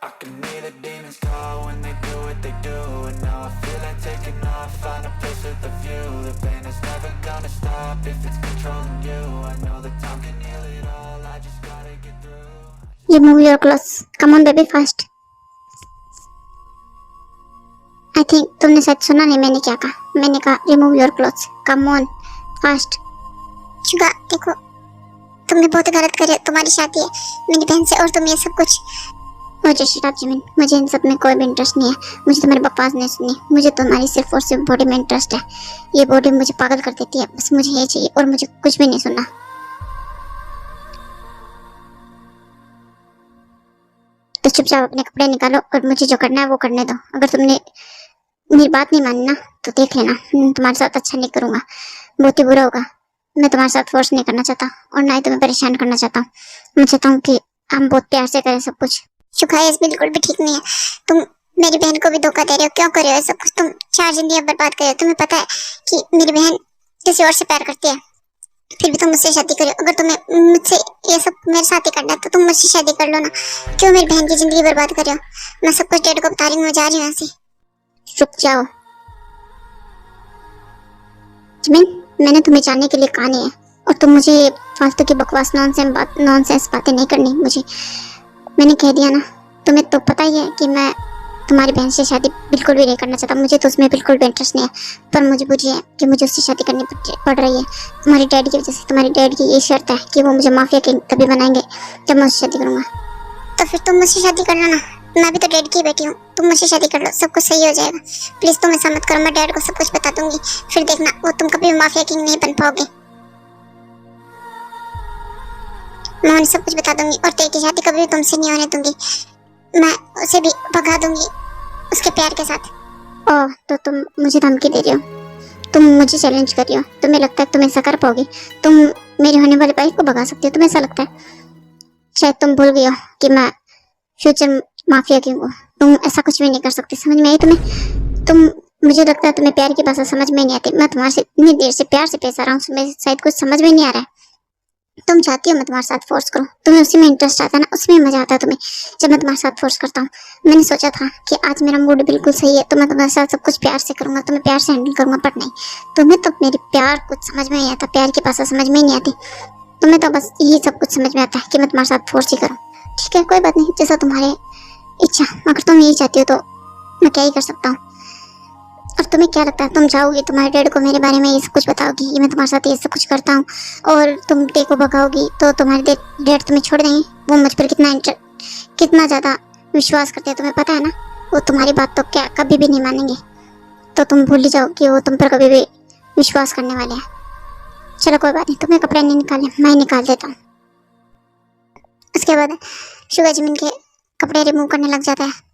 I can hear the demons call when they do what they do. And now I feel like taking off, find a place with a view. The pain is never gonna stop if it's controlling you. I know that time can heal it all, I just gotta get through. Remove your clothes. Come on baby, fast. I think तुमने शायद सुना नहीं मैंने क्या कहा. मैंने कहा remove your clothes. Come on, fast. Suga देखो, तुमने बहुत गलत करे. तुम्हारी शादी है मेरी बहन से और तुम ये सब कुछ. मुझे शट अप जिमिन, मुझे इन सब में कोई भी इंटरेस्ट नहीं है. मुझे तुम्हारी बकवास नहीं सुननी. मुझे तुम्हारी सिर्फ और सिर्फ बॉडी में इंटरेस्ट है. ये बॉडी मुझे पागल कर देती है. बस मुझे ये चाहिए और मुझे कुछ भी नहीं सुनना. तो चुपचाप अपने कपड़े निकालो और मुझे जो करना है वो करने दो. अगर तुमने मेरी बात नहीं मानी ना तो देख लेना, तुम्हारे साथ अच्छा नहीं करूंगा. बहुत ही बुरा होगा. मैं तुम्हारे साथ फोर्स नहीं करना चाहता और ना ही तुम्हें परेशान करना चाहता हूँ. मैं चाहता हूँ कि हम बहुत प्यार से करें सब कुछ. शुक्रिया, बिल्कुल भी ठीक नहीं है. तुम मेरी बहन को भी धोखा दे रहे हो. क्यों कर रहे हो सब कुछ? तुम 4 जिंदगी बर्बाद कर रहे हो. तुम्हें पता है कि मेरी बहन किसी और से प्यार करती है, फिर भी तुम मुझसे शादी करो. अगर तुम्हें मुझसे ये सब मेरे साथ ही करना है तो तुम मुझसे शादी कर लो ना. क्यों मेरी बहन की जिंदगी बर्बाद कर रहे हो? मैं सब कुछ डैड को बता रही हूँ. मैं जा रही हूँ यहाँ से. रुक जाओ जिमिन, मैंने तुम्हें जानने के लिए कहा नहीं है और तुम मुझे फालतू की बकवास नॉनसेंस बातें नहीं करनी मुझे. मैंने कह दिया ना. तुम्हें तो पता ही है कि मैं तुम्हारी बहन से शादी बिल्कुल भी नहीं करना चाहता. मुझे तो उसमें बिल्कुल भी इंटरेस्ट नहीं है, पर मजबूरी है कि मुझे उससे शादी करनी पड़ रही है. तुम्हारी डैडी की वजह से. तुम्हारी डैडी की ये शर्त है कि वो मुझे माफिया किंग तभी बनाएंगे जब मैं उससे शादी करूंगा. तो फिर तुम मुझसे शादी करना ना. मैं भी तो डैड की बेटी हूँ. तुम मुझसे शादी कर लो, सब कुछ सही हो जाएगा. प्लीज तुम ऐसा मत करो. मैं डैड को सब कुछ बता दूंगी, फिर देखना वो तुम कभी भी माफिया किंग नहीं बन पाओगे. मैं उन्हें सब कुछ बता दूंगी और तेरी की शादी कभी भी तुमसे नहीं होने दूंगी. मैं उसे भी भगा दूंगी उसके प्यार के साथ. ओह, तो तुम मुझे धमकी दे रही हो? तुम मुझे चैलेंज कर रही हो? तुम्हें लगता है तुम ऐसा कर पाओगी? तुम मेरे होने वाले भाई को भगा सकती हो? तुम्हें ऐसा लगता है? शायद तुम भूल गई हो कि मैं फ्यूचर माफिया की हूँ. तुम ऐसा कुछ भी नहीं कर सकती. समझ में आई तुम्हें? मुझे लगता है तुम्हें प्यार की भाषा समझ में नहीं आती. मैं तुम्हारे से इतनी देर से प्यार से पेश आ रहा हूँ, तुम्हें शायद कुछ समझ में नहीं आ रहा है. तुम चाहती हो मैं तुम्हारे साथ फोर्स करूं? तुम्हें उसी में इंटरेस्ट आता है ना, उसमें मजा आता है तुम्हें जब मैं तुम्हारे साथ फोर्स करता हूँ. मैंने सोचा था कि आज मेरा मूड बिल्कुल सही है तो मैं तुम्हारे साथ सब कुछ प्यार से करूंगा, तुम्हें प्यार से हैंडल करूंगा. बट नहीं, तुम्हें तो मेरी प्यार कुछ समझ में नहीं आता. प्यार की भाषा समझ में ही नहीं आती. तुम्हें तो बस यही सब कुछ समझ में आता है कि मैं तुम्हारे साथ फोर्स ही करूँ. ठीक है, कोई बात नहीं, जैसा तुम्हारे इच्छा. अगर तुम यही चाहती हो तो मैं क्या ही कर सकता हूँ. और तुम्हें क्या लगता है तुम जाओगी तुम्हारे डैड को मेरे बारे में ये सब कुछ बताओगी कि मैं तुम्हारे साथ ये सब कुछ करता हूँ और तुम डे को भगाओगी तो तुम्हारे डैड तुम्हें छोड़ देंगे? वो मुझ पर कितना ज़्यादा विश्वास करते हैं तुम्हें पता है ना. वो तुम्हारी बात तो क्या कभी भी नहीं मानेंगे. तो तुम भूल ही जाओ कि वो तुम पर कभी भी विश्वास करने वाले हैं. चलो कोई बात नहीं, तुम्हें कपड़े नहीं निकाले, मैं निकाल देता हूँ. उसके बाद शुगर जमीन के कपड़े रिमूव करने लग जाता है.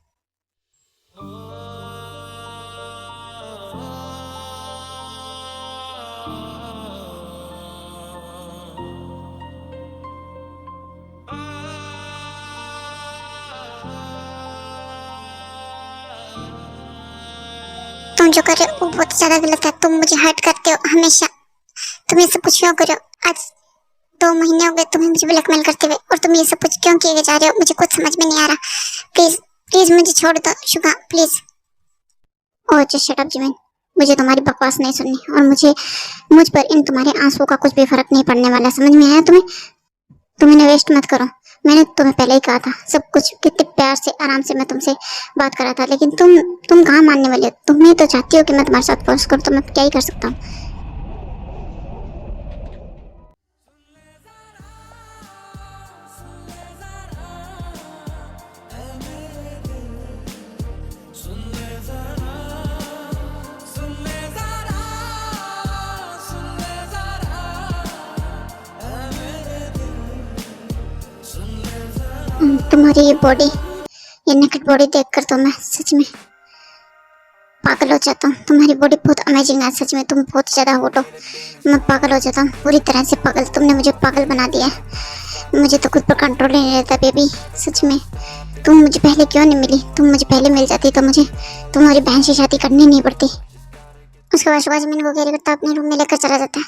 तुम जो कर रहे हो वो बहुत ज्यादा गलत है. तुम मुझे हर्ट करते हो हमेशा. तुम ये सब कुछ क्यों कर रहे हो? आज 2 महीने हो गए तुम्हें मुझे ब्लैकमेल करते हुए और तुम ये सब कुछ क्यों किए जा रहे हो? मुझे कुछ समझ में नहीं आ रहा. प्लीज प्लीज मुझे छोड़ दो Suga, please. Oh just shut up Jimin, मुझे तुम्हारी बकवास नहीं सुननी और मुझ पर इन तुम्हारे आंसुओं का कुछ भी फर्क नहीं पड़ने वाला. समझ में आया तुम्हें? तुम इन्हें वेस्ट मत करो. मैंने तुम्हें पहले ही कहा था सब कुछ कितने प्यार से आराम से मैं तुमसे बात कर रहा था, लेकिन तुम कहाँ मानने वाले हो? तुम्हें तो चाहती हो कि मैं तुम्हारे साथ फोर्स करूँ, तो मैं क्या ही कर सकता हूँ. तुम्हारी ये बॉडी, ये नेकेड बॉडी देखकर तो मैं सच में पागल हो जाता हूँ. तुम्हारी बॉडी बहुत अमेजिंग है. सच में तुम बहुत ज़्यादा हॉट हो. मैं पागल हो जाता हूँ, पूरी तरह से पागल. तुमने मुझे पागल बना दिया है. मुझे तो खुद पर कंट्रोल नहीं रहता बेबी. सच में तुम मुझे पहले क्यों नहीं मिली? तुम मुझे पहले मिल जाती तो मुझे तुम्हारी बहन से शादी करनी नहीं पड़ती. उसके बाद सुबह जमीन को कैरी करता अपने रूम में लेकर चला जाता है.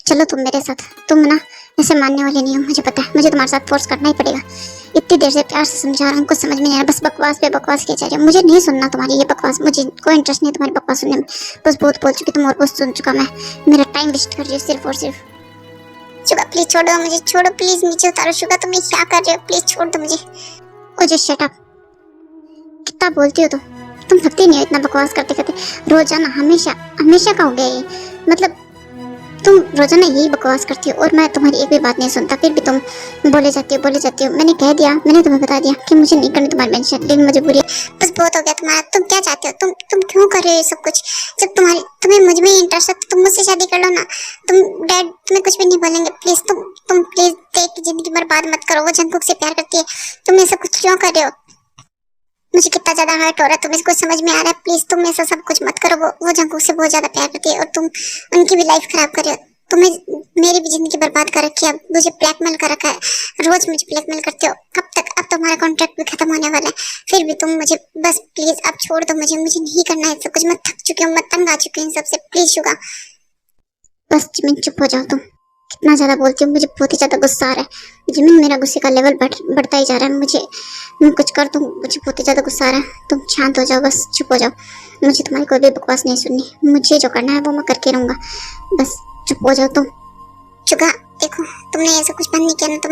चलो तुम मेरे साथ। तुम ना ऐसे मानने वाले नहीं हो, मुझे पता है। मुझे तुम्हारे साथ फोर्स करना ही पड़ेगा। इतनी देर से प्यार से समझा रहा हूँ, कुछ समझ में नहीं आ रहा, बस बकवास पे बकवास किया जा रहा है। मुझे नहीं सुनना तुम्हारी ये बकवास, मुझे कोई इंटरेस्ट नहीं है तुम्हारी बकवास सुनने में। बस बहुत बोल चुकी तुम और बहुत सुन चुका मैं। मेरा टाइम वेस्ट कर रही हो सिर्फ और सिर्फ। शुगा प्लीज छोड़ दो मुझे, छोड़ो प्लीज, नीचे उतारो। शुगा तुम ये क्या कर रहे हो, प्लीज छोड़ दो मुझे। ओ जस्ट शट अप। कितना बोलती हो तुम थकती नहीं हो इतना बकवास करते करते? रोजाना हमेशा हमेशा का हो गया ये। मतलब तुम रोजाना यही बकवास करती हो और मैं तुम्हारी एक भी बात नहीं सुनता, फिर भी तुम बोले जाती हो। मैंने कह दिया, मैंने तुम्हें बता दिया कि मुझे नहीं करनी तुम्हारी मेंशन, लेकिन मजबूरी है। बस बहुत हो गया तुम्हारा। तुम क्या चाहते हो? तुम क्यों कर रहे हो ये सब कुछ? जब तुम्हें मुझ में ही इंटरेस्ट है तो तुम मुझसे शादी कर लो ना। डैड तुम्हें कुछ भी नहीं बोलेंगे। प्लीज तुम प्लीज देख की जिंदगी बर्बाद मत करो। वो जंकुक से प्यार करती है, तुम ये सब कुछ क्यों कर रहे हो? मुझे कितना ज्यादा हर्ट हो रहा है, तुम्हें कुछ समझ में आ रहा है? प्लीज तुम ऐसा सब कुछ मत करो। वो जंकुक से बहुत ज्यादा प्यार करती है और तुम उनकी भी लाइफ खराब कर रहे हो। तुम्हें मेरी भी जिंदगी बर्बाद कर रखी है। मुझे ब्लैकमेल कर रखा है, रोज मुझे ब्लैकमेल करते हो। कब तक? अब तुम्हारा कॉन्ट्रैक्ट भी खत्म होने वाला है, फिर भी तुम मुझे बस प्लीज अब छोड़ दो मुझे नहीं करना है सब कुछ। मैं थक चुकी हूँ, मैं तंग आ चुकी हूँ इन सबसे। प्लीज शुगा बस जिमिन चुप हो जाओ। तुम कितना ज्यादा बोलती हो, मुझे बहुत ही ज्यादा गुस्सा आ रहा है जिमिन। मेरा गुस्से का लेवल बढ़ता ही जा रहा है। मैं कुछ कर दूं, मुझे बहुत ही ज्यादा गुस्सा आ रहा है। तुम शांत हो जाओ, बस चुप हो जाओ। मुझे तुम्हारी कोई भी बकवास नहीं सुननी। मुझे जो करना है वो मैं करके रहूंगा। बस चुप हो जाओ तुम। चुका देखो, तुमने ऐसा कुछ बंद नहीं किया ना तो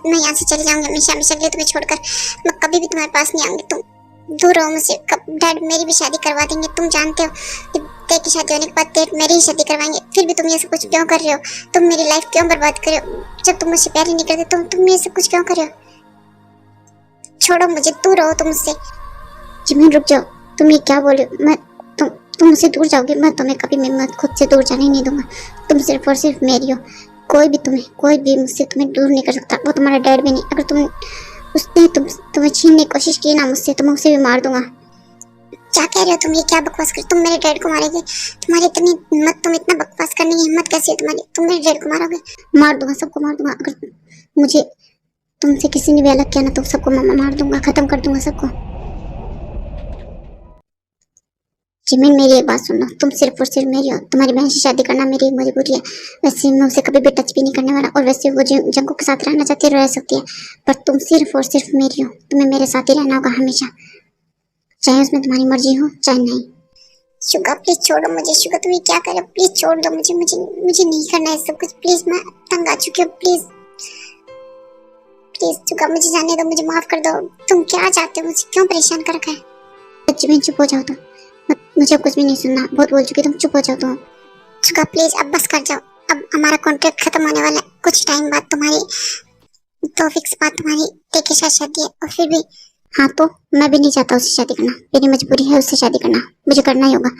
मैं यहाँ से चली जाऊंगी हमेशा हमेशा के लिए तुम्हें छोड़कर। मैं कभी भी तुम्हारे पास नहीं आऊंगी। तुम दूर रहो मुझसे। डैड मेरी भी शादी करवा देंगे, तुम जानते हो। ते की शादी होने के बाद डैड मेरी ही शादी करवाएंगे, फिर भी तुम ये सब कुछ क्यों कर रहे हो? तुम मेरी लाइफ क्यों बर्बाद कर रहे हो? जब तुम मुझसे प्यार ही नहीं करते तुम ये सब कुछ क्यों कर रहे हो? छोड़ो मुझे, दूर रहो तुम मुझसे। जिमिन रुक जाओ, तुम ये क्या बोल रहे हो? तुम मुझसे दूर जाओगे, मैं तुम्हें कभी मैं खुद से दूर जाने नहीं दूंगा। तुम सिर्फ और सिर्फ मेरी हो। कोई भी मुझसे तुम्हें दूर नहीं कर सकता, वो तुम्हारा डैड भी नहीं। अगर उसने तुम्हें छीनने की कोशिश की ना मुझसे तो मैं उसे भी मार दूंगा। क्या कह रहे हो तुम? ये क्या बकवास कर? तुम मेरे डैड को मारोगे? तुम्हारी इतनी हिम्मत, तुम इतना बकवास करने की हिम्मत कैसी है तुम्हारी? तुम मेरे डैड को मारोगे? मार दूंगा, सबको मार दूंगा। अगर मुझे तुमसे किसी ने भी अलग किया ना तो सबको मैं मार दूंगा, खत्म कर दूंगा सबको। जिमिन मेरी एक बात सुन लो, तुम सिर्फ और सिर्फ मेरी हो। तुम्हारी बहन से शादी करना मेरी एक मजबूरी है। वैसे मैं उसे कभी भी टच भी नहीं करने वाला, और वैसे वो जंगू के साथ रहना चाहती है रह सकती है, पर तुम सिर्फ और सिर्फ मेरी हो। तुम्हें मेरे साथ ही रहना होगा हमेशा, चाहे उसमें तुम्हारी मर्जी हो चाहे नहीं। शुगा प्लीज छोड़ो मुझे। शुगा तुम ये क्या कर रहे हो? प्लीज छोड़ दो मुझे। मुझे नहीं करना है सब कुछ। प्लीज मैं तंग आ चुकी हूँ। प्लीज प्लीज शुगा मुझे जाने दो, मुझे माफ कर दो। तुम क्या चाहते हो? मुझे क्यों परेशान कर रखा है? जिमिन चुप हो जाओ तुम, मुझे कुछ भी नहीं सुनना। बहुत बोल चुकी, तुम चुप हो जाओ तुम। शुगा प्लीज अब बस कर जाओ। अब हमारा कॉन्ट्रैक्ट खत्म होने वाला है। कुछ टाइम बाद तुम्हारी तो फिक्स बात तुम्हारी ते के साथ शादी है, और फिर भी हाँ तो मैं भी नहीं चाहता उससे शादी करना। मेरी मजबूरी है उससे शादी करना, मुझे करना ही होगा।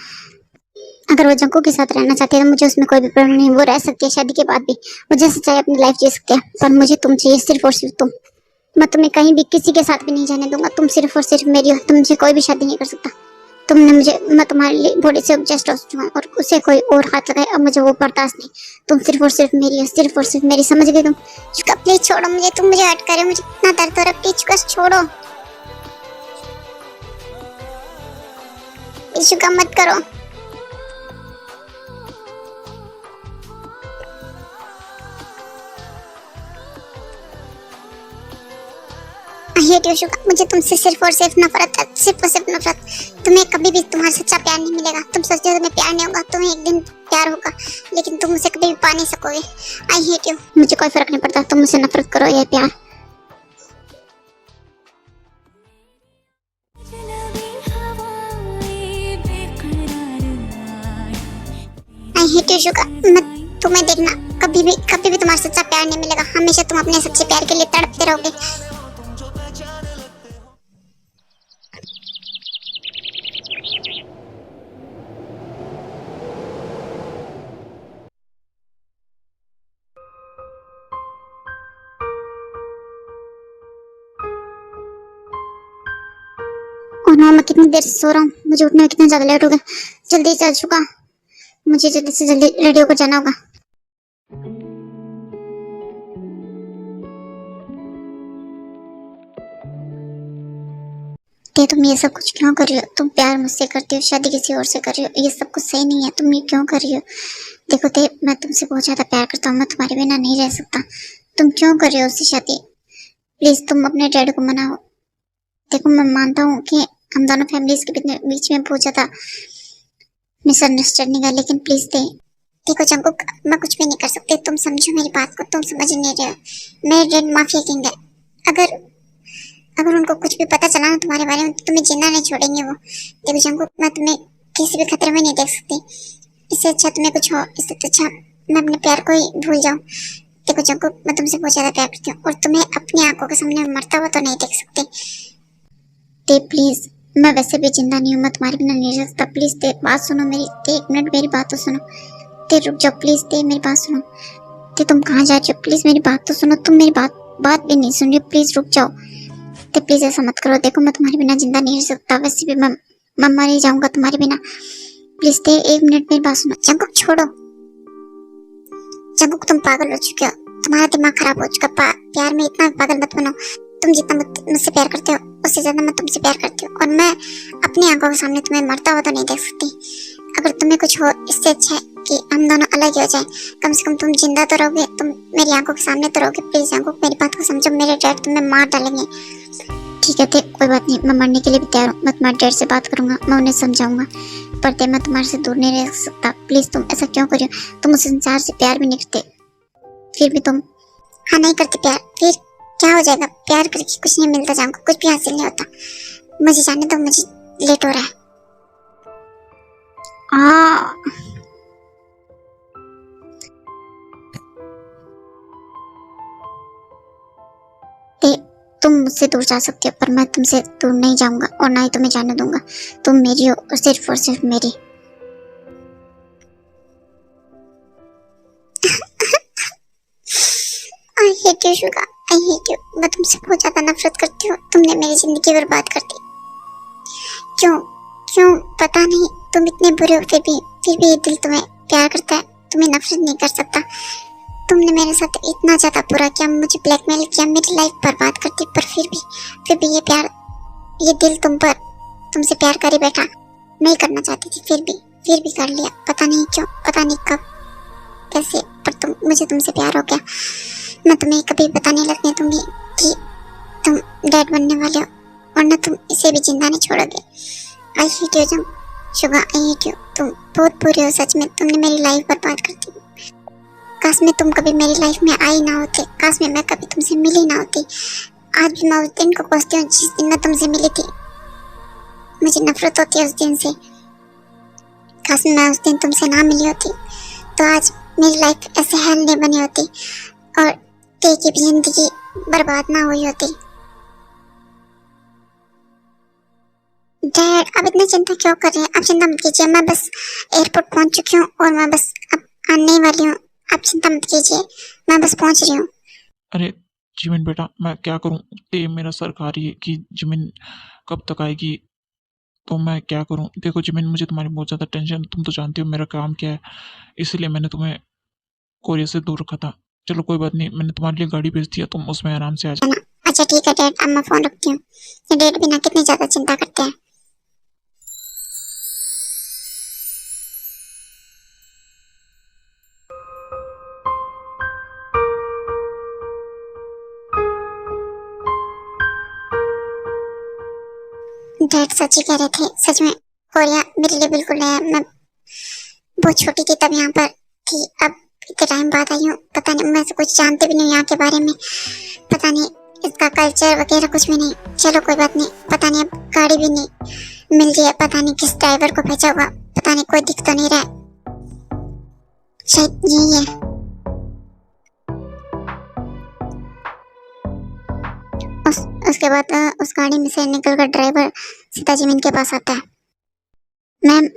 अगर वो जंकू के साथ रहना चाहती है तो मुझे उसमें कोई भी प्रॉब्लम नहीं। वो रह सकती है शादी के बाद भी, वो जैसे चाहे अपनी लाइफ जी सकती है, पर मुझे तुम चाहिए, सिर्फ और सिर्फ तुम। मैं तुम्हें कहीं भी किसी के साथ भी नहीं जाने दूंगा। तुम सिर्फ और सिर्फ मेरी हो। तुमसे कोई भी शादी नहीं कर सकता। तुमने मुझे, मैं तुम्हारे लिए बॉडी से ऑब्जेस्ट हो चुका हूं, और उसे कोई और हाथ लगाए अब मुझे वो बर्दाश्त नहीं। तुम सिर्फ और सिर्फ मेरी हो, सिर्फ और सिर्फ मेरी, समझ गई तुम? शुका प्लीज छोड़ो मुझे, तुम मुझे हट करे, मुझे इतना दर्द हो रहा है। प्लीज शुका छोड़ो, शुका मत करो। आई हेट यू शुका, मुझे तुमसे सिर्फ और सिर्फ नफरत है, सिर्फ और सिर्फ नफरत। तुम्हें कभी भी तुम्हारा सच्चा प्यार नहीं मिलेगा। तुम सोचते हो तुम्हें प्यार नहीं होगा, तुम्हें एक दिन प्यार होगा, लेकिन तुम मुझसे कभी भी पा नहीं सकोगे। आई हेट यू। मुझे कोई फर्क नहीं पड़ता तुम मुझसे नफरत करो या प्यार। आई हेट यू शुका। मैं तुम्हें देखना, कभी भी तुम्हारा सच्चा प्यार नहीं मिलेगा। हमेशा तुम अपने सच्चे प्यार के लिए तड़पते रहोगे। और हाँ, मैं कितनी देर से सो रहा हूँ, मुझे उठने में कितना ज्यादा लेट हो गया। जल्दी चल चुका, मुझे जल्दी से जल्दी रेडी होकर जाना होगा। ते तुम ये सब कुछ क्यों कर रही हो? तुम प्यार मुझसे करती हो, शादी किसी और से कर रही हो, ये सब कुछ सही नहीं है। तुम ये क्यों कर रही हो? देखो ते, मैं तुमसे बहुत ज्यादा प्यार करता हूँ, मैं तुम्हारे बिना नहीं रह सकता। तुम क्यों कर रहे हो उससे शादी? प्लीज तुम अपने डैड को मनाओ। देखो मैं मानता हूँ कि हम दोनों फैमिलीज के बीच में बहुत ज्यादा मिसअंडरस्टैंडिंग है, लेकिन प्लीज दे। देखो जंकुक, मैं कुछ भी नहीं कर सकती, तुम समझो मेरी बात को, तुम समझ ही नहीं रहे हो। मेरे डैड माफिया किंग है। अगर अगर उनको कुछ भी पता चला ना तुम्हारे बारे में तो तुम्हें जिंदा नहीं छोड़ेंगे वो। देखो जंकुक, मैं तुम्हें किसी भी खतरे में नहीं देख सकती। इससे अच्छा तुम्हें कुछ हो, इससे अच्छा मैं अपने प्यार को ही भूल जाऊं। देखो जंकुक, मैं तुमसे बहुत ज्यादा प्यार करती हूँ और तुम्हें अपनी आंखों के सामने मरता हुआ तो नहीं देख सकती। ते प्लीज, मैं वैसे भी जिंदा नहीं हूँ, मैं तुम्हारे बिना नहीं रह सकता। प्लीज ते, बात सुनो मेरी। ते एक मिनट मेरी बात तो सुनो। ते रुक जाओ प्लीज। ते मेरी बात सुनो। ते तुम कहाँ जा रही हो? प्लीज मेरी बात तो सुनो। तुम मेरी बात भी नहीं सुन रही। प्लीज रुक जाओ। ते प्लीज ऐसा मत करो। देखो मैं तुम्हारे बिना जिंदा नहीं रह सकता, वैसे भी मैं मर ही जाऊंगा तुम्हारे बिना। प्लीज ते एक मिनट मेरी बात सुनो। जंकुक छोड़ो। जंकुक तुम पागल हो चुके हो, तुम्हारा दिमाग खराब हो चुका। प्यार में इतना पागल मत बनो। तुम जितना मुझसे प्यार करते हो उससे ज्यादा मैं तुमसे प्यार करती हूँ और मैं अपनी आंखों के सामने तुम्हें मरता हुआ तो नहीं देख सकती। अगर तुम्हें कुछ हो, इससे अच्छा है कि हम दोनों अलग ही हो जाए। कम से कम तुम जिंदा तो रहोगे, तुम मेरी आंखों के सामने तो रहोगे। प्लीज जंकुक मेरी बात को समझो, मेरे डैड तुम्हें मार डालेंगे। ठीक है ते, कोई बात नहीं, मैं मरने के लिए भी तैयार हूँ। मैं तुम्हारे डैड से बात करूंगा, मैं उन्हें समझाऊंगा। पर ते, मैं तुम्हारे से दूर नहीं रह सकता। प्लीज तुम ऐसा क्यों कर रही हो? तुम उस इंसान से प्यार भी नहीं करते, फिर भी तुम हाँ नहीं करते प्यार। फिर क्या हो जाएगा? प्यार करके कुछ नहीं मिलता जाऊंगा, कुछ भी हासिल नहीं होता। मुझे जाने दो, मुझे लेट हो रहा है। ते, तुम मुझसे दूर जा सकते हो पर मैं तुमसे दूर नहीं जाऊंगा और ना ही तुम्हें जाने दूंगा। तुम मेरी हो और सिर्फ मेरी। आई hate you Suga, I hate you. मैं तुमसे बहुत ज्यादा नफरत करती हूँ। तुमने मेरी जिंदगी बर्बाद कर दी। क्यों? क्यों पता नहीं। तुम इतने बुरे हो, फिर भी ये दिल तुम्हें प्यार करता है, तुम्हें नफरत नहीं कर सकता। तुमने मेरे साथ इतना ज्यादा बुरा किया, मुझे ब्लैकमेल किया, मेरी लाइफ बर्बाद कर दी, पर फिर भी ये दिल तुमसे प्यार कर ही बैठा। नहीं करना चाहती थी, फिर भी कर लिया। पता नहीं क्यों, पता नहीं कब कैसे, पर मुझे तुमसे प्यार हो गया। मैं तुम्हें कभी पता नहीं लगने दूंगी कि तुम डैड बनने वाले हो, वरना तुम इसे भी जिंदा नहीं छोड़ोगे। आई hate you Suga, I hate you. तुम बहुत बुरे हो सच में, तुमने मेरी लाइफ बर्बाद कर दी। काश में तुम कभी मेरी लाइफ में आई ना होते, काश में मैं कभी तुमसे मिली ना होती। आज भी मैं उस दिन को कोसती हूँ जिस दिन मैं तुमसे मिली थी। मुझे नफरत होती है उस दिन से। काश मैं उस दिन तुमसे ना मिली होती तो आज मेरी लाइफ ऐसे हेल नहीं बनी होती और ते की भी जिंदगी बर्बाद ना हुई होती। डैड, आप इतनी चिंता क्यों कर रहे हैं? आप चिंता मत कीजिए, मैं बस एयरपोर्ट पहुंच चुकी हूँ और मैं बस अब आने ही वाली हूँ। आप चिंता मत कीजिए, मैं बस पहुंच रही हूँ। अरे जिमिन बेटा, मैं क्या करूं? ते मेरा सर खा रही है कि जिमिन कब तक आएगी, तो मैं क्या करूं? देखो जिमिन, मुझे तुम्हारी बहुत ज़्यादा टेंशन, तुम तो जानती हो मेरा काम क्या है, इसलिए मैंने तुम्हें कोरिया से दूर रखा था। चलो कोई बात नहीं, मैंने तुम्हारे लिए गाड़ी भेज दिया, तुम उसमें आराम से आ है ना? अच्छा ठीक है डैड, अब मैं फोन रखती हूँ। ये डैड बिना कितनी ज्यादा चिंता करते हैं। डैड सच ही कह रहे थे, सच में कोरिया मेरे लिए बिल्कुल नया है। मैं बहुत छोटी थी तब यहाँ पर थी, अब इतने टाइम बाद आई हूँ। पता नहीं, मैं से कुछ जानती भी नहीं यहाँ के बारे में, पता नहीं इसका कल्चर वगैरह कुछ भी नहीं। चलो कोई बात नहीं, पता नहीं अब गाड़ी भी नहीं मिल रही है, पता नहीं किस ड्राइवर को भेजा होगा, पता नहीं कोई दिख तो नहीं रहा है, शायद यही है। उसके बाद उस गाड़ी में से निकलकर ड्राइवर सीता जिमिन के पास आता है। मैम,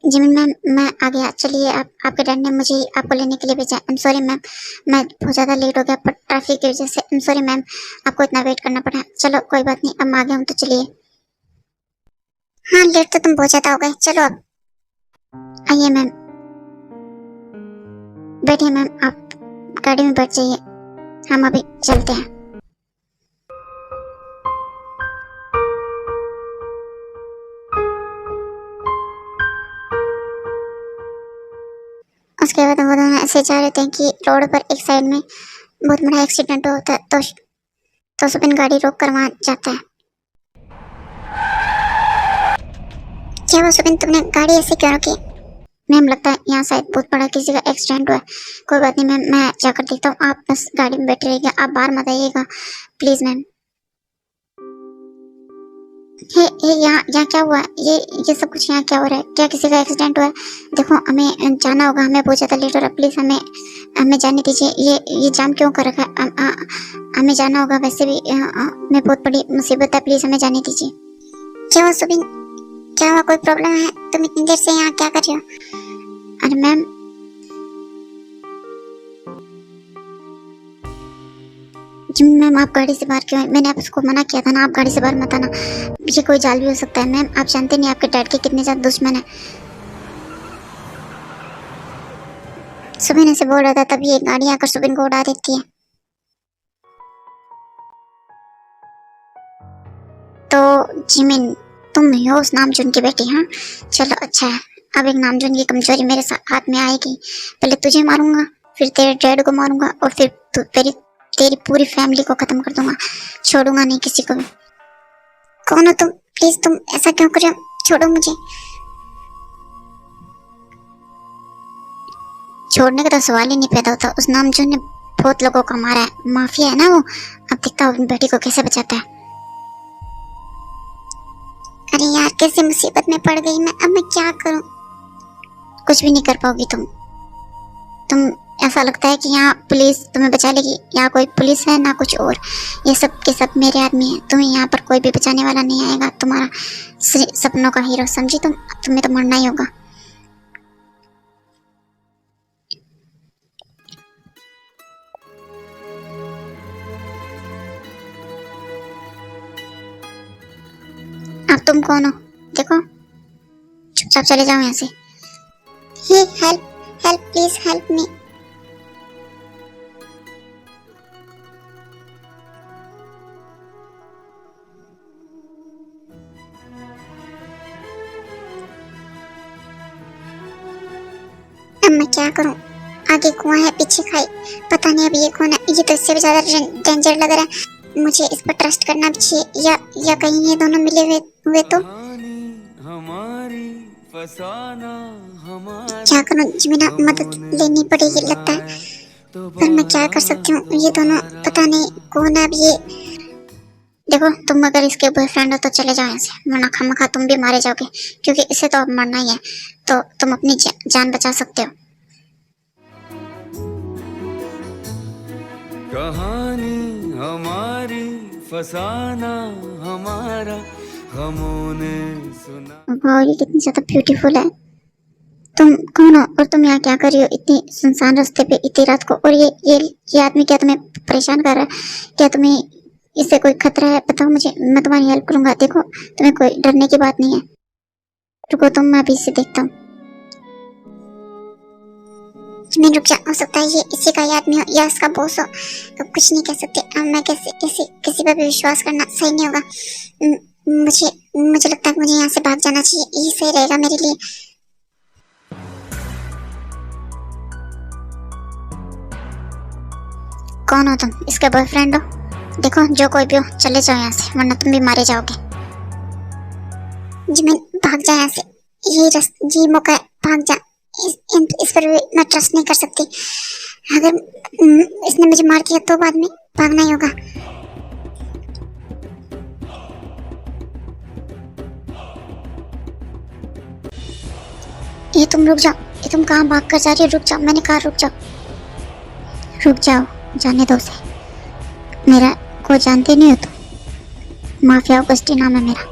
जिमिन मैम, मैं आ गया। चलिए, आपके डैड ने मुझे आपको लेने के लिए भेजा। आई एम सॉरी मैम, मैं बहुत ज़्यादा लेट हो गया पर ट्रैफिक की वजह से। आई एम सॉरी मैम, आपको इतना वेट करना पड़ा। चलो कोई बात नहीं, अब मैं आ गया हूँ तो चलिए। हाँ, लेट तो तुम बहुत ज़्यादा हो गए, चलो अब आइए मैम, बैठिए मैम, आप गाड़ी में बैठ जाइए, हम अभी चलते हैं। उसके बाद वो दोनों ऐसे जा रहे थे कि रोड पर एक साइड में बहुत बड़ा एक्सीडेंट होता है, तो सुबिन गाड़ी रोक कर वहां जाता है। क्या वो सुबिन, तुमने गाड़ी ऐसे क्यों रोकी? मैम, लगता है यहाँ शायद बहुत बड़ा किसी का एक्सीडेंट हुआ है। कोई बात नहीं मैम, मैं जाकर देखता हूँ, आप बस गाड़ी में बैठे रहिएगा, आप बाहर मत आइएगा प्लीज मैम। ये यहाँ क्या हुआ? ये सब कुछ यहाँ क्या हो रहा है? क्या किसी का एक्सीडेंट हुआ है? देखो, हमें जाना होगा, हमें बहुत ज्यादा लेट हो रहा है, प्लीज हमें जाने दीजिए। ये जाम क्यों कर रखा है? हमें जाना होगा, वैसे भी मैं बहुत बड़ी मुसीबत है, प्लीज हमें जाने दीजिए। क्या हुआ सुबिन, क्या हुआ? कोई प्रॉब्लम है? तुम इतनी देर से यहाँ क्या कर रहे हो? अरे मैम, जी मैम, आप गाड़ी से बाहर क्यों? मैंने आपको मना किया था ना, आप गाड़ी से बाहर मत आना, ये कोई जाल भी हो सकता है। मैम, आप जानते नहीं आपके डैड के कितने ज्यादा दुश्मन है। सुबिन ऐसे बोल रहा था, तब ये गाड़ी आकर सुबिन को उड़ा देती है। तो जिमिन, तुम ही हो उस नामचुन की बेटी? हाँ, चलो अच्छा है। अब एक नामचुन की कमजोरी मेरे हाथ में आएगी। पहले तुझे मारूंगा, फिर तेरे डैड को मारूंगा, और फिर तेरी पूरी फैमिली को खत्म कर दूंगा, छोड़ूंगा नहीं किसी को भी। कौन हो तुम? प्लीज तुम ऐसा क्यों कर रहे हो? छोड़ो मुझे। छोड़ने का तो सवाल ही नहीं पैदा होता। उस नामचुन ने बहुत लोगों को मारा है, माफिया है ना वो। अब देखता हूँ अपनी बेटी को कैसे बचाता है। अरे यार, कैसे मुसीबत में पड़ गई मैं, अब मैं क्या करूं? कुछ भी नहीं कर पाओगी तुम ऐसा लगता है कि यहाँ पुलिस तुम्हें बचा लेगी। यहाँ कोई पुलिस है ना कुछ और, ये सब के सब मेरे आदमी है। तुम्हें यहाँ पर कोई भी बचाने वाला नहीं आएगा, तुम्हारा सपनों का हीरो, समझी तुम? तुम्हें तो मरना ही होगा। अब तुम कौन हो? देखो, चुपचाप चले जाओ यहाँ से। Hey help help, please help me. अब मैं क्या करूं? आगे कुआं है, पीछे खाई, पता नहीं अब ये कौन है। ये तो इससे भी ज्यादा डेंजर लग रहा है। मुझे इस पर ट्रस्ट करना भी चाहिए, या कहीं ये दोनों मिले हुए तो क्या करूं? जिमिना, मदद लेनी पड़ेगी लगता है, पर मैं क्या कर सकती हूँ? ये दोनों पता नहीं कौन है अब ये। देखो, तुम अगर इसके बॉयफ्रेंड हो तो चले जाओ यहाँ से, वरना खामखा तुम भी मारे जाओगे, क्योंकि इसे तो अब मरना ही है। तो तुम अपनी जान बचा सकते हो। कहानी हमारी, फसाना हमारा, गमों ने सुना। वाह, ये कितनी ज्यादा ब्यूटीफुल है। तुम कौन हो और तुम यहाँ क्या कर रही हो इतनी सुनसान रास्ते पे इतनी रात को? और ये आदमी क्या तुम्हें परेशान कर रहा है? क्या तुम्हें इससे कोई खतरा है? बताओ मुझे, मैं तुम्हारी हेल्प करूंगा। देखो, तुम्हें कोई डरने की बात नहीं है। रुको तुम, मैं अभी इसे देखता हूँ। मैं रुक जा, हो सकता है ये इसी का ही आदमी हो या इसका बॉस हो। तो कुछ नहीं कह सकते। अब मैं कैसे किसी पर भी विश्वास करना सही नहीं होगा। मुझे लगता है मुझे यहाँ से भाग जाना चाहिए, यही सही रहेगा मेरे लिए। कौन हो तुम? इसके बॉयफ्रेंड हो? देखो, जो कोई भी हो, चले जाओ यहाँ से, वरना तुम भी मारे जाओगे। जी मैं भाग जा यहाँ से, ये मौका है, भाग जा। इस पर भी मैं ट्रस्ट नहीं कर सकती। अगर इसने मुझे मार दिया तो बाद में भागना ही होगा। ये तुम रुक जाओ, ये तुम कहाँ भाग कर जा रही हो? रुक जाओ, मैंने कहा रुक जाओ। रुक जाओ, जाने दो उसे। मेरा को जानते नहीं हो तुम? माफिया ऑगस्टी नाम है मेरा।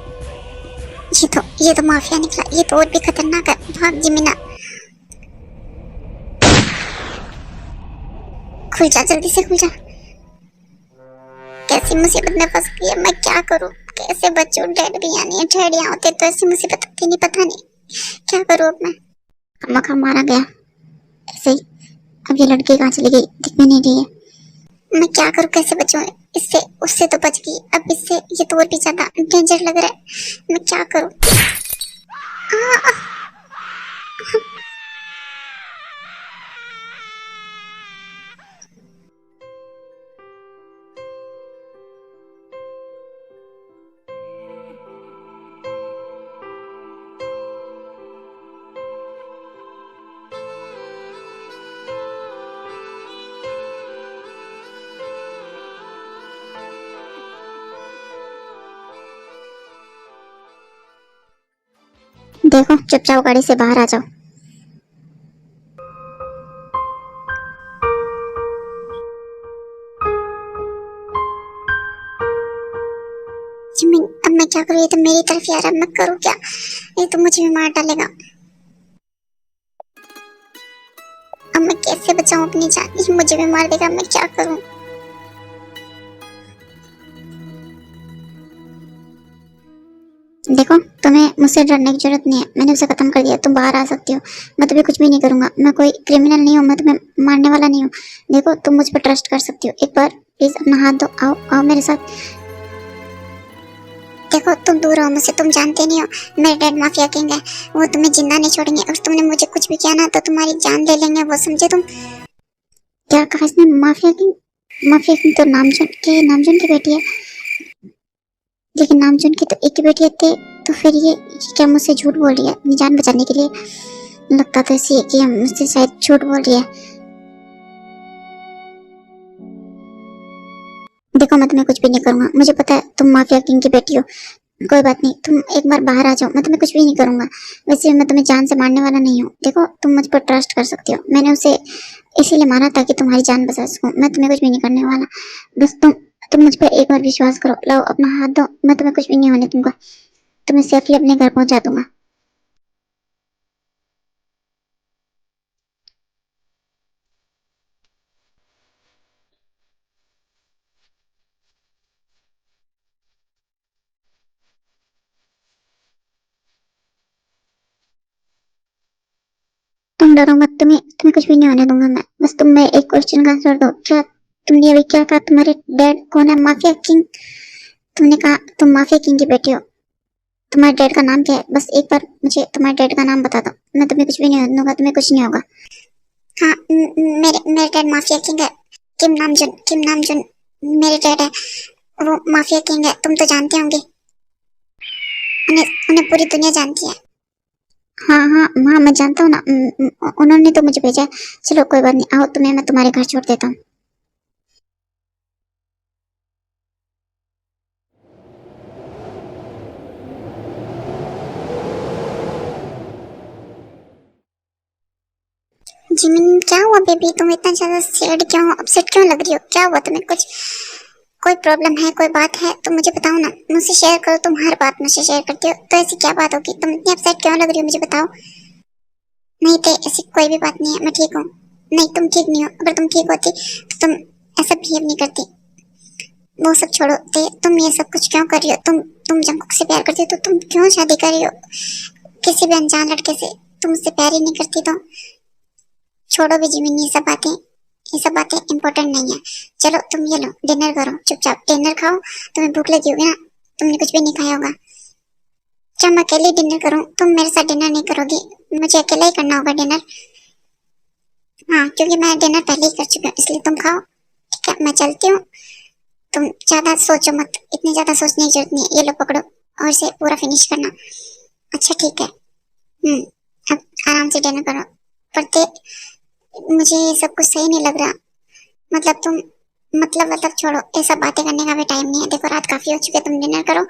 ये तो माफिया निकला, ये तो और भी खतरनाक है। भाग जिमिना, खुल जा, जल्दी से खुल जा। कैसी मुसीबत में फंस गई है, मैं क्या करूं? कैसे बचूं? डैड भी यहाँ नहीं है, डैड यहाँ होते तो ऐसी मुसीबत होती नहीं, पता नहीं क्या करूं अब मैं। मक्खा मारा गया ऐसे ही। अब ये लड़की कहाँ चली गई? दिख भी नहीं रही है। मैं क्या करूं? कैसे बचूं इससे? उससे तो बच गई, अब इससे ये तो और भी ज्यादा डेंजर लग रहा है। मैं क्या करूं? देखो चुपचाप गाड़ी से बाहर आ जाओ। जिमिन अब मैं क्या करूँ, ये तो मेरी तरफ ही आ रहा है, मैं करूँ क्या, ये तो मुझे भी मार डालेगा। अब मैं कैसे बचाऊं अपनी जान, ये मुझे भी मार देगा, मैं क्या करूं। देखो तुम्हें मुझसे डरने की जरूरत नहीं है, मैंने उसे खत्म कर दिया, तुम बाहर आ सकती हो। मैं तुम्हें कुछ भी नहीं करूंगा, मैं कोई क्रिमिनल नहीं हूँ, मैं तुम्हें मारने वाला नहीं हूँ। देखो तुम मुझ पर ट्रस्ट कर सकती हो, एक बार प्लीज अपना हाथ दो, आओ आओ मेरे साथ। देखो तुम दूर हो मुझसे, तुम जानते नहीं हो मेरे डैड माफिया किंग है, वो तुम्हें जिंदा नहीं छोड़ेंगे, और तुमने मुझे कुछ भी किया ना तो तुम्हारी जान ले लेंगे वो, समझे तुम। क्या कहा इसने, माफिया किंग? माफिया किंग तो नामजुन की बेटी है, लेकिन नामजुन की तो एक ही बेटी थे, तो फिर ये क्या मुझसे झूठ बोल रही है अपनी जान बचाने के लिए? लगता तो ऐसी है कि हम मुझसे शायद झूठ बोल रही है। देखो मैं तुम्हें कुछ भी नहीं करूंगा, मुझे पता है तुम माफिया किंग की बेटी हो, कोई बात नहीं, तुम एक बार बाहर आ जाओ, मैं तुम्हें कुछ भी नहीं करूंगा। वैसे मैं तुम्हें जान से मारने वाला नहीं हूँ, देखो तुम मुझ पर ट्रस्ट कर सकती हो, मैंने उसे इसीलिए मारा ताकि तुम्हारी जान बचा सकूं, मैं तुम्हें कुछ भी नहीं करने वाला। बस तुम मुझ पर एक बार विश्वास करो, लाओ अपना हाथ दो, मैं तुम्हें कुछ भी नहीं होने दूंगा, तुम्हें सेफली अपने घर पहुंचा दूंगा। तुम डरो मत, तुम्हें कुछ भी नहीं होने दूंगा मैं, बस तुम मैं एक क्वेश्चन का आंसर दो, क्या तुमने अभी क्या कहा, तुम्हारे डैड कौन है? Mafia king? तुमने कहा तुम माफिया किंग की बेटी हो, तुम्हारे डैड का नाम क्या है? बस एक बार मुझे तुम्हारे डैड का नाम बता दो, मैं तुम्हें कुछ भी नहीं होने दूंगा, तुम्हें कुछ नहीं होगा। हाँ मेरे मेरे डैड माफिया किंग है, किम नामजुन मेरे डैड है, वो माफिया किंग है, तुम तो जानते होंगे, उन्हें उन्हें पूरी दुनिया जानती है। हाँ हाँ हाँ मैं जानता हूँ ना, उन्होंने तो मुझे भेजा है। चलो कोई बात नहीं, आओ तुम्हें मैं तुम्हारे घर छोड़ देता हूँ। जिमिन क्या हुआ बेबी, तुम इतना ज्यादा सैड क्यों हो, अपसेट क्यों लग रही हो, क्या हुआ तुम्हें? कुछ कोई प्रॉब्लम है, कोई बात है तो मुझे बताओ ना, मुझसे शेयर करो, तुम हर बात मुझसे शेयर करती हो, तो ऐसी क्या बात होगी, तुम इतनी अपसेट क्यों लग रही हो, मुझे बताओ। नहीं तो ऐसी कोई भी बात नहीं है, मैं ठीक हूँ। नहीं तुम ठीक नहीं हो, अगर तुम ठीक होती तो तुम ऐसा बिहेव नहीं करती। वो सब छोड़ो, तुम ये सब कुछ क्यों कर रही हो, तुम जंकुक से प्यार करती हो तो तुम क्यों शादी कर रही हो किसी भी अनजान लड़के से? तुम उससे प्यार ही नहीं करती तो छोड़ो भी जिमिन, ये सब बातें इंपॉर्टेंट नहीं है। चलो तुम ये लो डिनर करो, चुपचाप डिनर खाओ, तुम्हें भूख लगी होगी ना, तुमने कुछ भी नहीं खाया होगा। क्या मैं अकेले डिनर करूं, तुम मेरे साथ डिनर नहीं करोगी? मुझे अकेला ही करना होगा डिनर। हाँ क्योंकि मैं डिनर पहले ही कर चुकी हूँ, इसलिए तुम खाओ, ठीक है मैं चलती हूँ। तुम ज्यादा सोचो मत, इतनी ज्यादा सोचने की जरूरत नहीं है, ये लो पकड़ो और इसे पूरा फिनिश करना। अच्छा ठीक है। अब आराम से डिनर करो, पर मुझे ये सब कुछ सही नहीं लग रहा, मतलब तुम मतलब छोड़ो, ये सब बातें करने का भी टाइम नहीं है, देखो रात काफी हो चुकी है, तुम डिनर करो,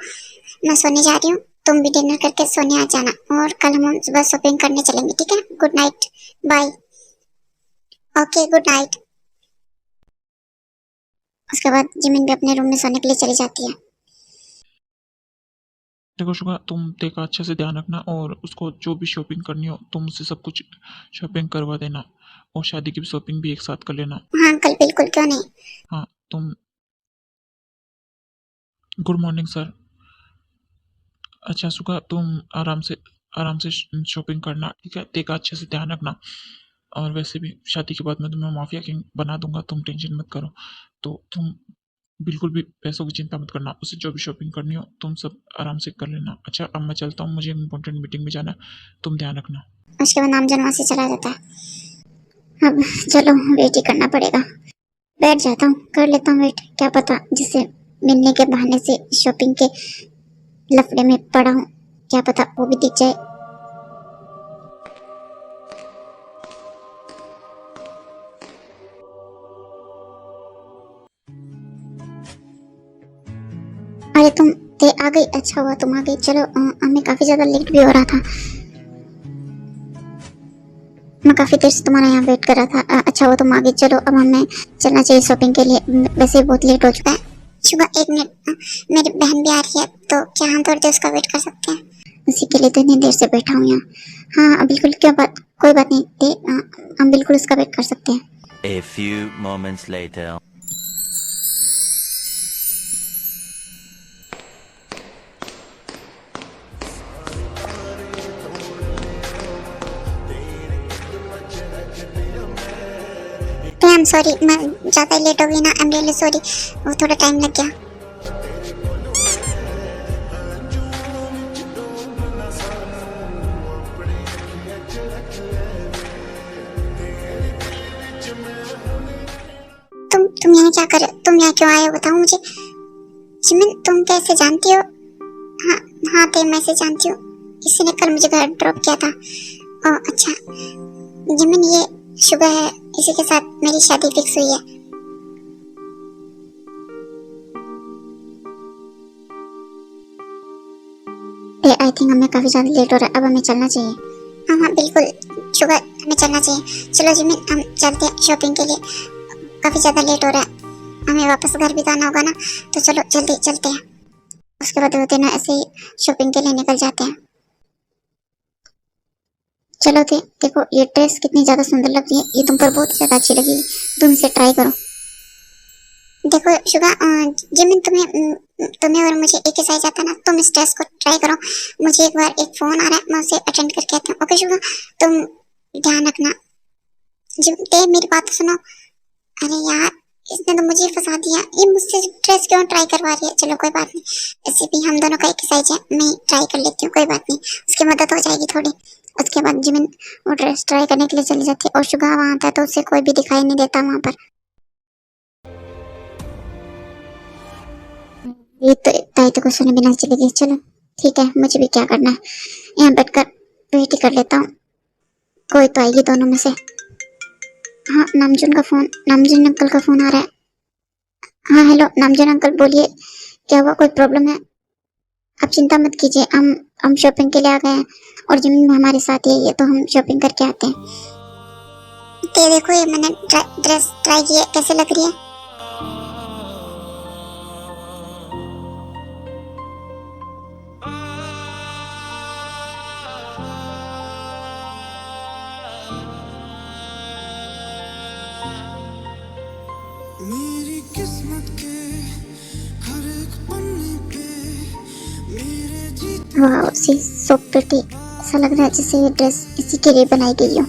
मैं सोने जा रही हूँ, तुम भी डिनर करके सोने आ जाना, और कल हम सुबह शॉपिंग करने चलेंगे, ठीक है? Good night, bye. Okay good night. उसके बाद जिमिन भी अपने रूम में सोने के लिए चली जाती है। देखो शुगा, तुम तेरे का अच्छे से ध्यान रखना, और उसको जो भी शॉपिंग करनी हो तुम उससे सब कुछ शॉपिंग करवा देना, और शादी की भी शॉपिंग भी एक साथ कर लेना। हाँ अंकल बिल्कुल, क्यों नहीं। हाँ तुम। Good morning sir. अच्छा सुगा, तुम आराम से शॉपिंग करना, ठीक है? तेरे का अच्छे से ध्यान रखना, और वैसे भी शादी के बाद मैं तुम्हें माफिया किंग बना दूंगा, तुम टेंशन मत करो। तो तुम बिल्कुल भी पैसों की चिंता मत करना, उससे जो भी शॉपिंग करनी हो तुम सब आराम से कर लेना। अच्छा अब मैं चलता हूँ, मुझे इंपॉर्टेंट मीटिंग में जाना है, तुम ध्यान रखना। उसके बाद नामजन वहां से चला जाता है। अब चलो वेट ही करना पड़ेगा, बैठ जाता हूँ, कर लेता हूँ वेट, क्या पता जिससे मिलने के बहाने से शॉपिंग के लफड़े में पड़ा हूँ, क्या पता वो भी दिख जाए। अरे तुम ते आ गई, अच्छा हुआ तुम आ गई। चलो हमें काफी ज्यादा लेट भी हो रहा था, मैं काफी देर से तुम्हारा यहाँ वेट कर रहा था। अच्छा वो तुम आ गई। चलो अब हमें चलना चाहिए शॉपिंग के लिए, वैसे ही बहुत लेट हो चुका है। शुभ, एक मिनट, मेरी बहन भी आ रही है, तो क्या हम थोड़ी देर उसका वेट कर सकते हैं? उसी के लिए तो इतनी देर से बैठा हूँ यहाँ। हाँ बिल्कुल, क्या बात, कोई बात नहीं दी, हम बिल्कुल उसका वेट कर सकते हैं। A few moments later. I am sorry, मैं ज़्यादा लेट हो गई ना। आई एम रियली सॉरी, वो थोड़ा टाइम लग गया। तुम यहाँ क्या कर रहे हो? तुम यहाँ क्यों आए हो बताओ मुझे। जिमिन तुम कैसे जानती हो? हाँ हाँ ते मैं से जानती हूँ, किसी ने कल मुझे घर ड्रॉप किया था। ओह अच्छा, जिमिन ये शुभ है, इसी के साथ मेरी शादी फिक्स हुई है। आई थिंक हमें काफी ज्यादा लेट हो रहा है, अब हमें चलना चाहिए। हाँ हाँ बिल्कुल शुभ, हमें चलना चाहिए। चलो जिमिन हम चलते हैं शॉपिंग के लिए, काफी ज्यादा लेट हो रहा है, हमें वापस घर भी जाना होगा ना, तो चलो जल्दी चलते हैं। उसके बाद होते ना ऐसे ही शॉपिंग के लिए निकल जाते हैं। चलो देखो ये ड्रेस कितनी ज्यादा सुंदर लग रही है, ये तुम पर बहुत ज्यादा अच्छी लगी, तुम इसे ट्राई करो। देखो शुगा, जिमिन तुम्हें और मुझे एक ही साइज आता ना, तुम इस ड्रेस को ट्राई करो। मुझे एक बार एक फोन आ रहा है, मैं उसे अटेंड करके आती हूँ। ओके शुगा, तुम ध्यान रखना। जिमिन मेरी बात सुनो। अरे यार इसने तो मुझे फंसा दिया, ये मुझसे ड्रेस क्यों ट्राई करवा रही है। चलो कोई बात नहीं, ऐसे भी हम दोनों का एक ही साइज है, मैं ट्राई कर लेती हूँ, कोई बात नहीं, उसकी मदद हो जाएगी थोड़ी। उसके बाद जिमिन वो ड्रेस ट्राई करने के लिए चली जाती है और शुगा वहाँ आता है तो उसे कोई भी दिखाई नहीं देता वहाँ पर। ये तो ताई तो कुछ सुने बिना चली गई। चलो ठीक है, मुझे भी क्या करना है, यहाँ बैठकर वेट ही कर लेता हूँ, कोई तो आएगी दोनों में से। हाँ नामजुन का फोन, नामजुन अंकल का फोन आ रहा है। हाँ हेलो नामजुन अंकल बोलिए, क्या हुआ, कोई प्रॉब्लम है? आप चिंता मत कीजिए, हम शॉपिंग के लिए आ गए हैं और जिमिन हमारे साथ ही है, तो हम शॉपिंग करके आते हैं। ये देखो ये मैंने ड्रेस ट्राई की है, कैसे लग रही है? मेरी किस्मत के हर एक पन्ने पे मेरे जीत वाह सी सो प्रिटी, ऐसा लग रहा है जैसे ये ड्रेस इसी के लिए बनाई गई हो।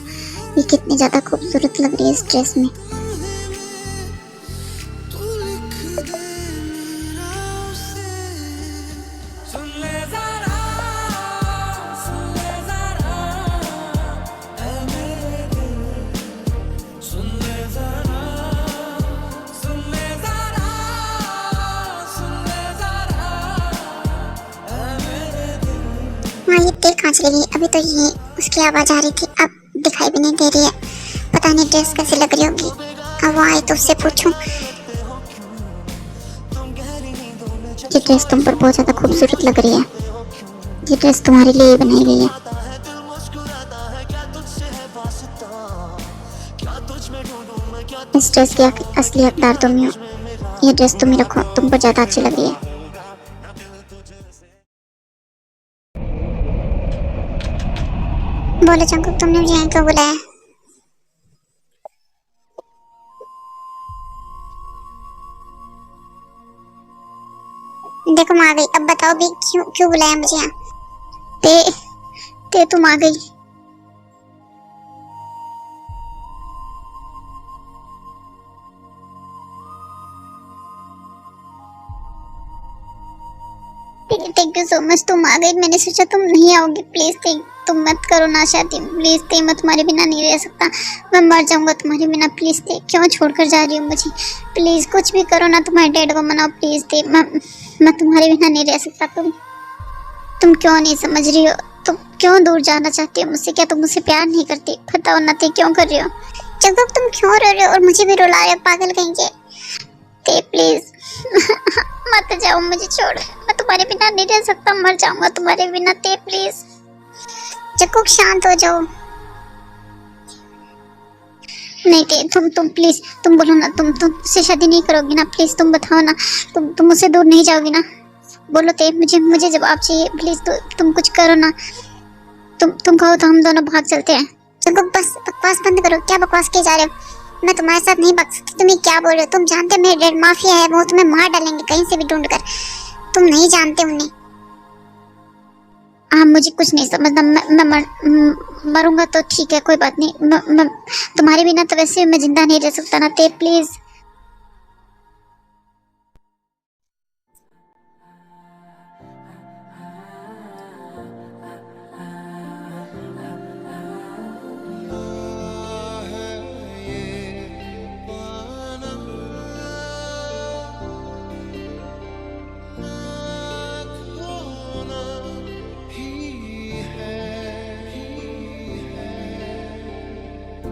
ये कितनी ज्यादा खूबसूरत लग रही है इस ड्रेस में। तू लिख दे मेरा उसे। सुन ले जरा ऐ मेरे दिल, सुन ले जरा ऐ मेरे दिल। हाँ ये तेल कहाँ चली गई? अभी तो ये उसकी आवाज आ रही थी, अब दिखाई भी नहीं दे रही है। पता नहीं ड्रेस कैसी लग रही होगी, अब वो आए तो उससे पूछूं। ये ड्रेस तुम पर बहुत ज्यादा खूबसूरत लग रही है, ये ड्रेस तुम्हारे लिए ही बनाई गई है। इस ड्रेस की असली हकदार तुम ही हो, ये ड्रेस तुम ही रखो, तुम पर ज्यादा अच्छी लग रही है। बोलो जंकुक, तुमने मुझे यहाँ क्यों बुलाया? देखो मैं आ गई, अब बताओ भी क्यों बुलाया मुझे यहाँ? ते तुम आ गई। थैंक यू सो मच, तुम आ गई। मैंने सोचा तुम नहीं आओगी। प्लीज तुम मत करो ना शादी, प्लीज मैं तुम्हारे बिना नहीं रह सकता, मैं मर जाऊंगा तुम्हारे बिना। प्लीज क्यों छोड़कर जा रही हो मुझे? प्लीज कुछ भी करो ना, तुम्हारे डैड को मनाओ प्लीज। मैं तुम्हारे बिना नहीं रह सकता। तुम क्यों नहीं समझ रही हो? तुम क्यों दूर जाना चाहती हो मुझसे? क्या तुम मुझसे प्यार नहीं करती? बताओ ना क्यों कर रही हो? जब तुम क्यों रो रहे हो और मुझे भी रुला रहे हो पागल कहेंगे? प्लीज मत जाओ, मुझे छोड़, मैं तुम्हारे बिना नहीं रह सकता, मर जाऊंगा तुम्हारे बिना। प्लीज जक्कुक शांत हो जाओ। नहीं ते तुम प्लीज तुम बोलो ना, तुम से शादी नहीं करोगी ना? प्लीज तुम बताओ ना, तुम मुझसे दूर नहीं जाओगी ना? बोलो ते, मुझे जवाब चाहिए प्लीज। तुम कुछ करो ना। तुम कहो तो हम दोनों भाग चलते हैं। चलो बस बकवास बंद करो। क्या बकवास किए जा रहे हो? मैं तुम्हारे साथ नहीं भाग सकती। तुम ये क्या बोल रहे हो? तुम जानते हो मेरे डैड माफिया है, वो तुम्हें मार डालेंगे कहीं से भी ढूंढ कर। तुम नहीं जानते उन्हें। हाँ, मुझे कुछ नहीं समझना। मैं मरूंगा तो ठीक है, कोई बात नहीं। मैं तुम्हारे बिना तो वैसे मैं जिंदा नहीं रह सकता ना ते, प्लीज।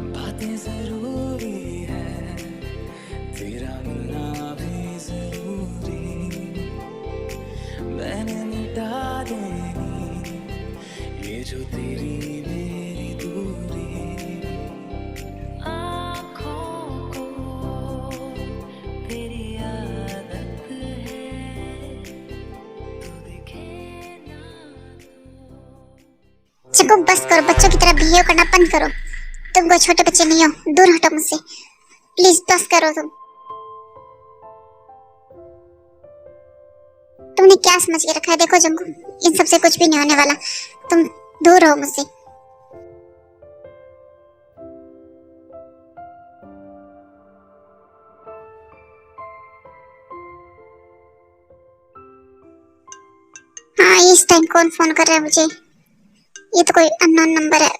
बातें जरूरी है, तेरा मिलना भी जरूरी। मैंने मिटा देनी ये जो तेरी मेरी दूरी। आँखों को तेरी आदत है, तू दिखे ना तो। चलो बस करो, बच्चों की तरह बिहेव करना बंद करो। तुम कोई छोटे बच्चे नहीं हो, दूर हटो मुझसे प्लीज। बस करो तुमने क्या समझ के रखा है? देखो जंगू, इन सब से कुछ भी नहीं होने वाला। तुम दूर रहो मुझसे। हाँ, इस टाइम कौन फोन कर रहा है मुझे? ये तो कोई अननोन नंबर है।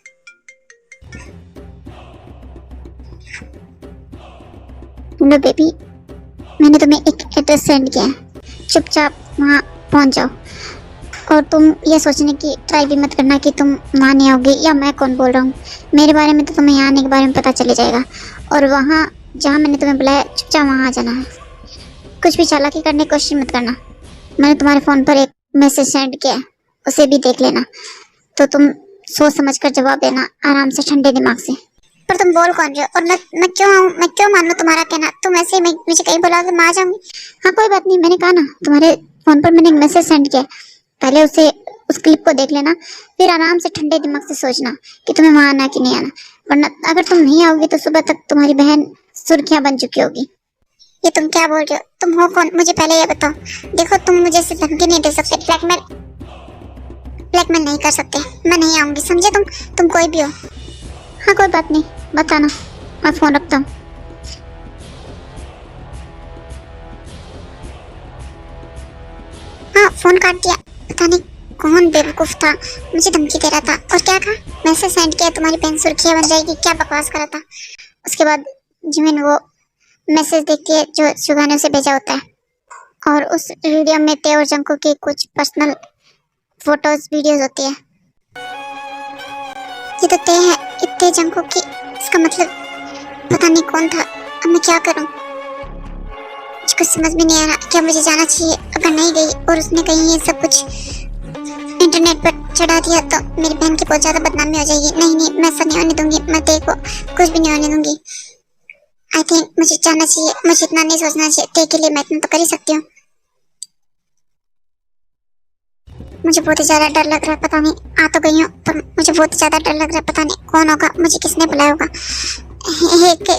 हेलो बेबी, मैंने तुम्हें एक एड्रेस सेंड किया है, चुपचाप वहाँ पहुँच जाओ। और तुम ये सोचने की ट्राई भी मत करना कि तुम वहाँ नहीं आओगे या मैं कौन बोल रहा हूँ। मेरे बारे में तो तुम्हें यहाँ आने के बारे में पता चले जाएगा। और वहाँ जहाँ मैंने तुम्हें बुलाया, चुपचाप वहाँ आ जाना है। कुछ भी चालाकी करने की कोशिश मत करना। मैंने तुम्हारे फ़ोन पर एक मैसेज सेंड किया है, उसे भी देख लेना। तो तुम सोच समझ कर जवाब देना, आराम से, ठंडे दिमाग से। पर तुम बोल कौन रहे हो? और मैं क्यों आऊँ? मैं क्यों मान लूँ तुम्हारा कहना? तुम ऐसे ही मुझे कहीं बुलाओगे, मैं आ जाऊंगी। हाँ कोई बात नहीं, मैंने कहा ना, तुम्हारे फोन पर मैंने एक मैसेज सेंड किया। पहले उस क्लिप को देख लेना, फिर आराम से ठंडे दिमाग से सोचना कि तुम्हें वहाँ आना कि नहीं आना। वरना अगर तुम नहीं आओगी तो सुबह तक तुम्हारी बहन सुर्खियाँ बन चुकी होगी। ये तुम क्या बोल रहे हो? तुम हो कौन? मुझे पहले ये बताओ। देखो, तुम मुझे ऐसे धमकी नहीं दे सकते, ब्लैकमेल नहीं कर सकते। मैं नहीं आऊंगी, समझे? तुम कोई भी हो। हाँ कोई बात नहीं, बताना, मैं फोन रखता हूँ। हाँ, फोन काट दिया। पता नहीं कौन बेवकूफ था, मुझे धमकी दे रहा था। और क्या कहा? मैसेज सेंड किया, तुम्हारी बहन सुर्खियाँ बन जाएगी। क्या बकवास करा था। उसके बाद जिमिन वो मैसेज देखती है जो शुगा ने उसे भेजा होता है, और उस वीडियो में ते और जंकू की कुछ पर्सनल फोटोज वीडियोज होती है। ये तो ते है, इतने जंकू की। इसका मतलब पता नहीं कौन था। अब मैं क्या करूं? मुझे कुछ समझ में नहीं आ रहा। क्या मुझे जाना चाहिए? अगर नहीं गई और उसने कहीं ये सब कुछ इंटरनेट पर चढ़ा दिया तो मेरी बहन की बहुत ज्यादा बदनामी हो जाएगी। नहीं, मैं ऐसा नहीं होने दूंगी। मैं ते को कुछ भी नहीं होने दूंगी। आई थिंक मुझे जाना चाहिए। मुझे इतना नहीं सोचना चाहिए। ते के लिए मैं इतना तो कर ही सकती हूँ। मुझे बहुत ही ज्यादा डर लग रहा है। पता नहीं, आ तो गई हूँ पर मुझे बहुत ही ज्यादा डर लग रहा है। पता नहीं कौन होगा, मुझे किसने बुलाया होगा।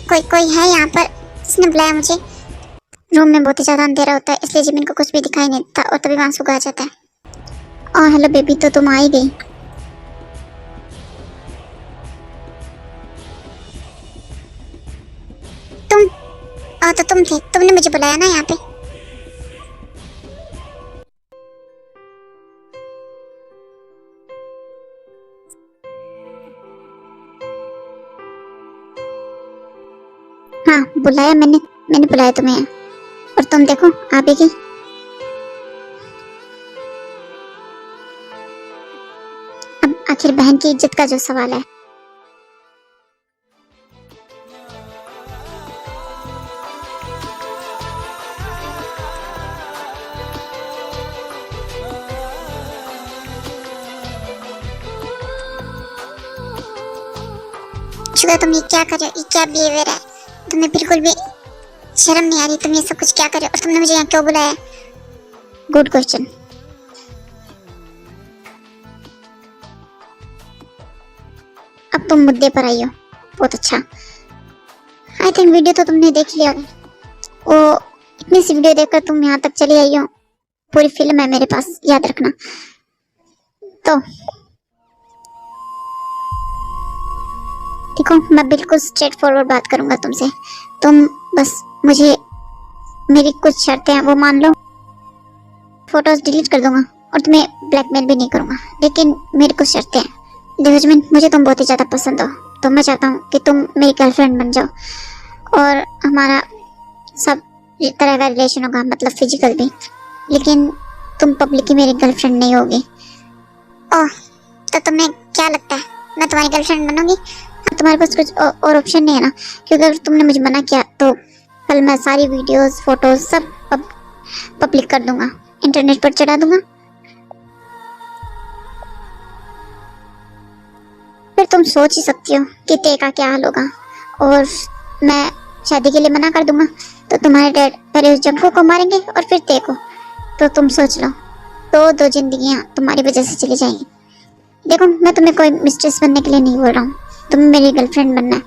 कोई है यहाँ पर? किसने बुलाया मुझे? रूम में बहुत ही ज्यादा अंधेरा होता है, इसलिए जिमिन को कुछ भी दिखाई नहीं देता और तभी वहाँ सुगा आ जाता है। और हेलो बेबी, तो तुम आ ही गई। तो तुम थे, तुमने मुझे बुलाया ना यहाँ पे। हाँ बुलाया मैंने बुलाया तुम्हें। और तुम देखो आ भी गई। अब आखिर बहन की इज्जत का जो सवाल है। शुगर तुम ये क्या कर रहे हो? ये क्या बिहेवियर है? तुम्हें बिल्कुल भी शर्म नहीं आ रही? तुम ये सब कुछ क्या कर रहे हो? और तुमने मुझे यहाँ क्यों बुलाया? Good question. अब तुम मुद्दे पर आई हो, बहुत अच्छा। आई थिंक वीडियो तो तुमने देख लिया होगा। वो इतनी सी वीडियो देखकर तुम यहाँ तक चली आई हो, पूरी फिल्म है मेरे पास, याद रखना। तो देखो, मैं बिल्कुल स्ट्रेट फॉरवर्ड बात करूंगा तुमसे। तुम बस मुझे मेरी कुछ शर्तें हैं वो मान लो, फोटोज डिलीट कर दूंगा और तुम्हें ब्लैकमेल भी नहीं करूंगा, लेकिन मेरी कुछ शर्तें हैं। देखो जमीन, मुझे तुम बहुत ही ज़्यादा पसंद हो, तो मैं चाहता हूँ कि तुम मेरी गर्लफ्रेंड बन जाओ और हमारा सब तरह का रिलेशन होगा, मतलब फिजिकल भी, लेकिन तुम पब्लिकली मेरी गर्लफ्रेंड नहीं होगी। ओह, तो तुम्हें क्या लगता है मैं तुम्हारी गर्लफ्रेंड बनूंगी? तुम्हारे पास कुछ और ऑप्शन नहीं है ना, क्योंकि अगर तुमने मुझे मना किया तो कल मैं सारी वीडियोस फोटोज सब पब्लिक कर दूंगा, इंटरनेट पर चढ़ा दूंगा। फिर तुम सोच ही सकती हो कि ते का क्या हाल होगा। और मैं शादी के लिए मना कर दूंगा तो तुम्हारे डैड पहले उस जंको को मारेंगे और फिर ते को। तो तुम सोच लो, दो जिंदगियां तुम्हारी वजह से चली जाएंगी। देखो, मैं तुम्हें कोई मिस्ट्रेस बनने के लिए नहीं बोल रहा हूँ, तुम्हें मेरी गर्लफ्रेंड बनना है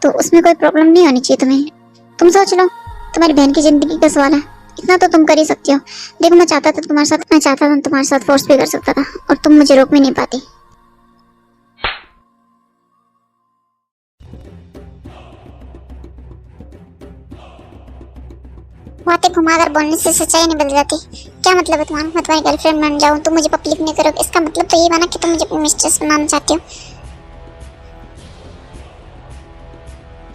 तो उसमें कोई प्रॉब्लम नहीं होनी चाहिए तुम्हें। तुम सोच लो, तुम्हारी बहन की जिंदगी का सवाल है, इतना तो तुम कर ही सकती हो। देखो, मैं चाहता था तुम्हारे साथ फोर्स भी कर सकता था और तुम मुझे रोक भी नहीं पाती। बातें घुमाकर बोलने से सच्चाई नहीं बदल जाती। क्या मतलब है तुम्हारा? मैं तुम्हारी गर्लफ्रेंड बन जाऊं, तुम मुझे पब्लिक नहीं करोगे, इसका मतलब तो ये बना कि तुम मुझे अपनी मिस्ट्रेस बनाना चाहती हो।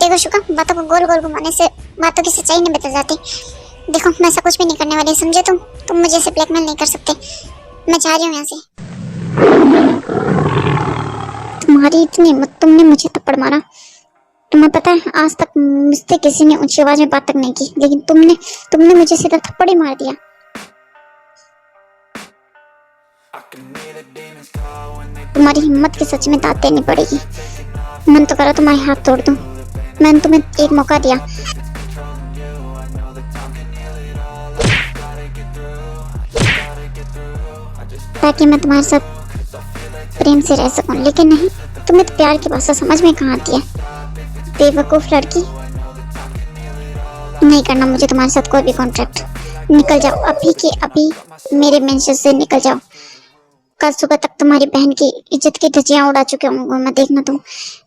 देखो शुका, बातों को गोल गोल घुमाने से बातों की सच्चाई नहीं बदल जाती। देखो, मैं ऐसा कुछ भी नहीं करने वाली, समझे? तुम मुझे ऐसे ब्लैकमेल नहीं कर सकते। मैं जा रही हूँ यहाँ से। तुम्हारी इतनी हिम्मत, तुमने मुझे थप्पड़ मारा। तुम्हें पता है, आज तक मुझसे किसी ने ऊंची आवाज में बात तक नहीं की, लेकिन तुमने मुझे सीधा थप्पड़ ही मार दिया। तुम्हारी हिम्मत की सच में दांत देनी पड़ेगी। मन तो करा तुम्हारे हाथ तोड़ दूं। मैंने तुम्हें एक मौका दिया, ताकि मैं तुम्हारे साथ प्रेम से रह सकूं, लेकिन नहीं, तुम्हें तो प्यार की भाषा समझ में कहाँ आती है, बेवकूफ लड़की। नहीं करना मुझे तुम्हारे साथ कोई भी कॉन्ट्रैक्ट। निकल जाओ अभी के अभी, मेरे मेंशन से निकल जाओ। कल सुबह तक तुम्हारी बहन की इज्जत की धज्जियां उड़ा चुके होंगे मैं, देखना तुम।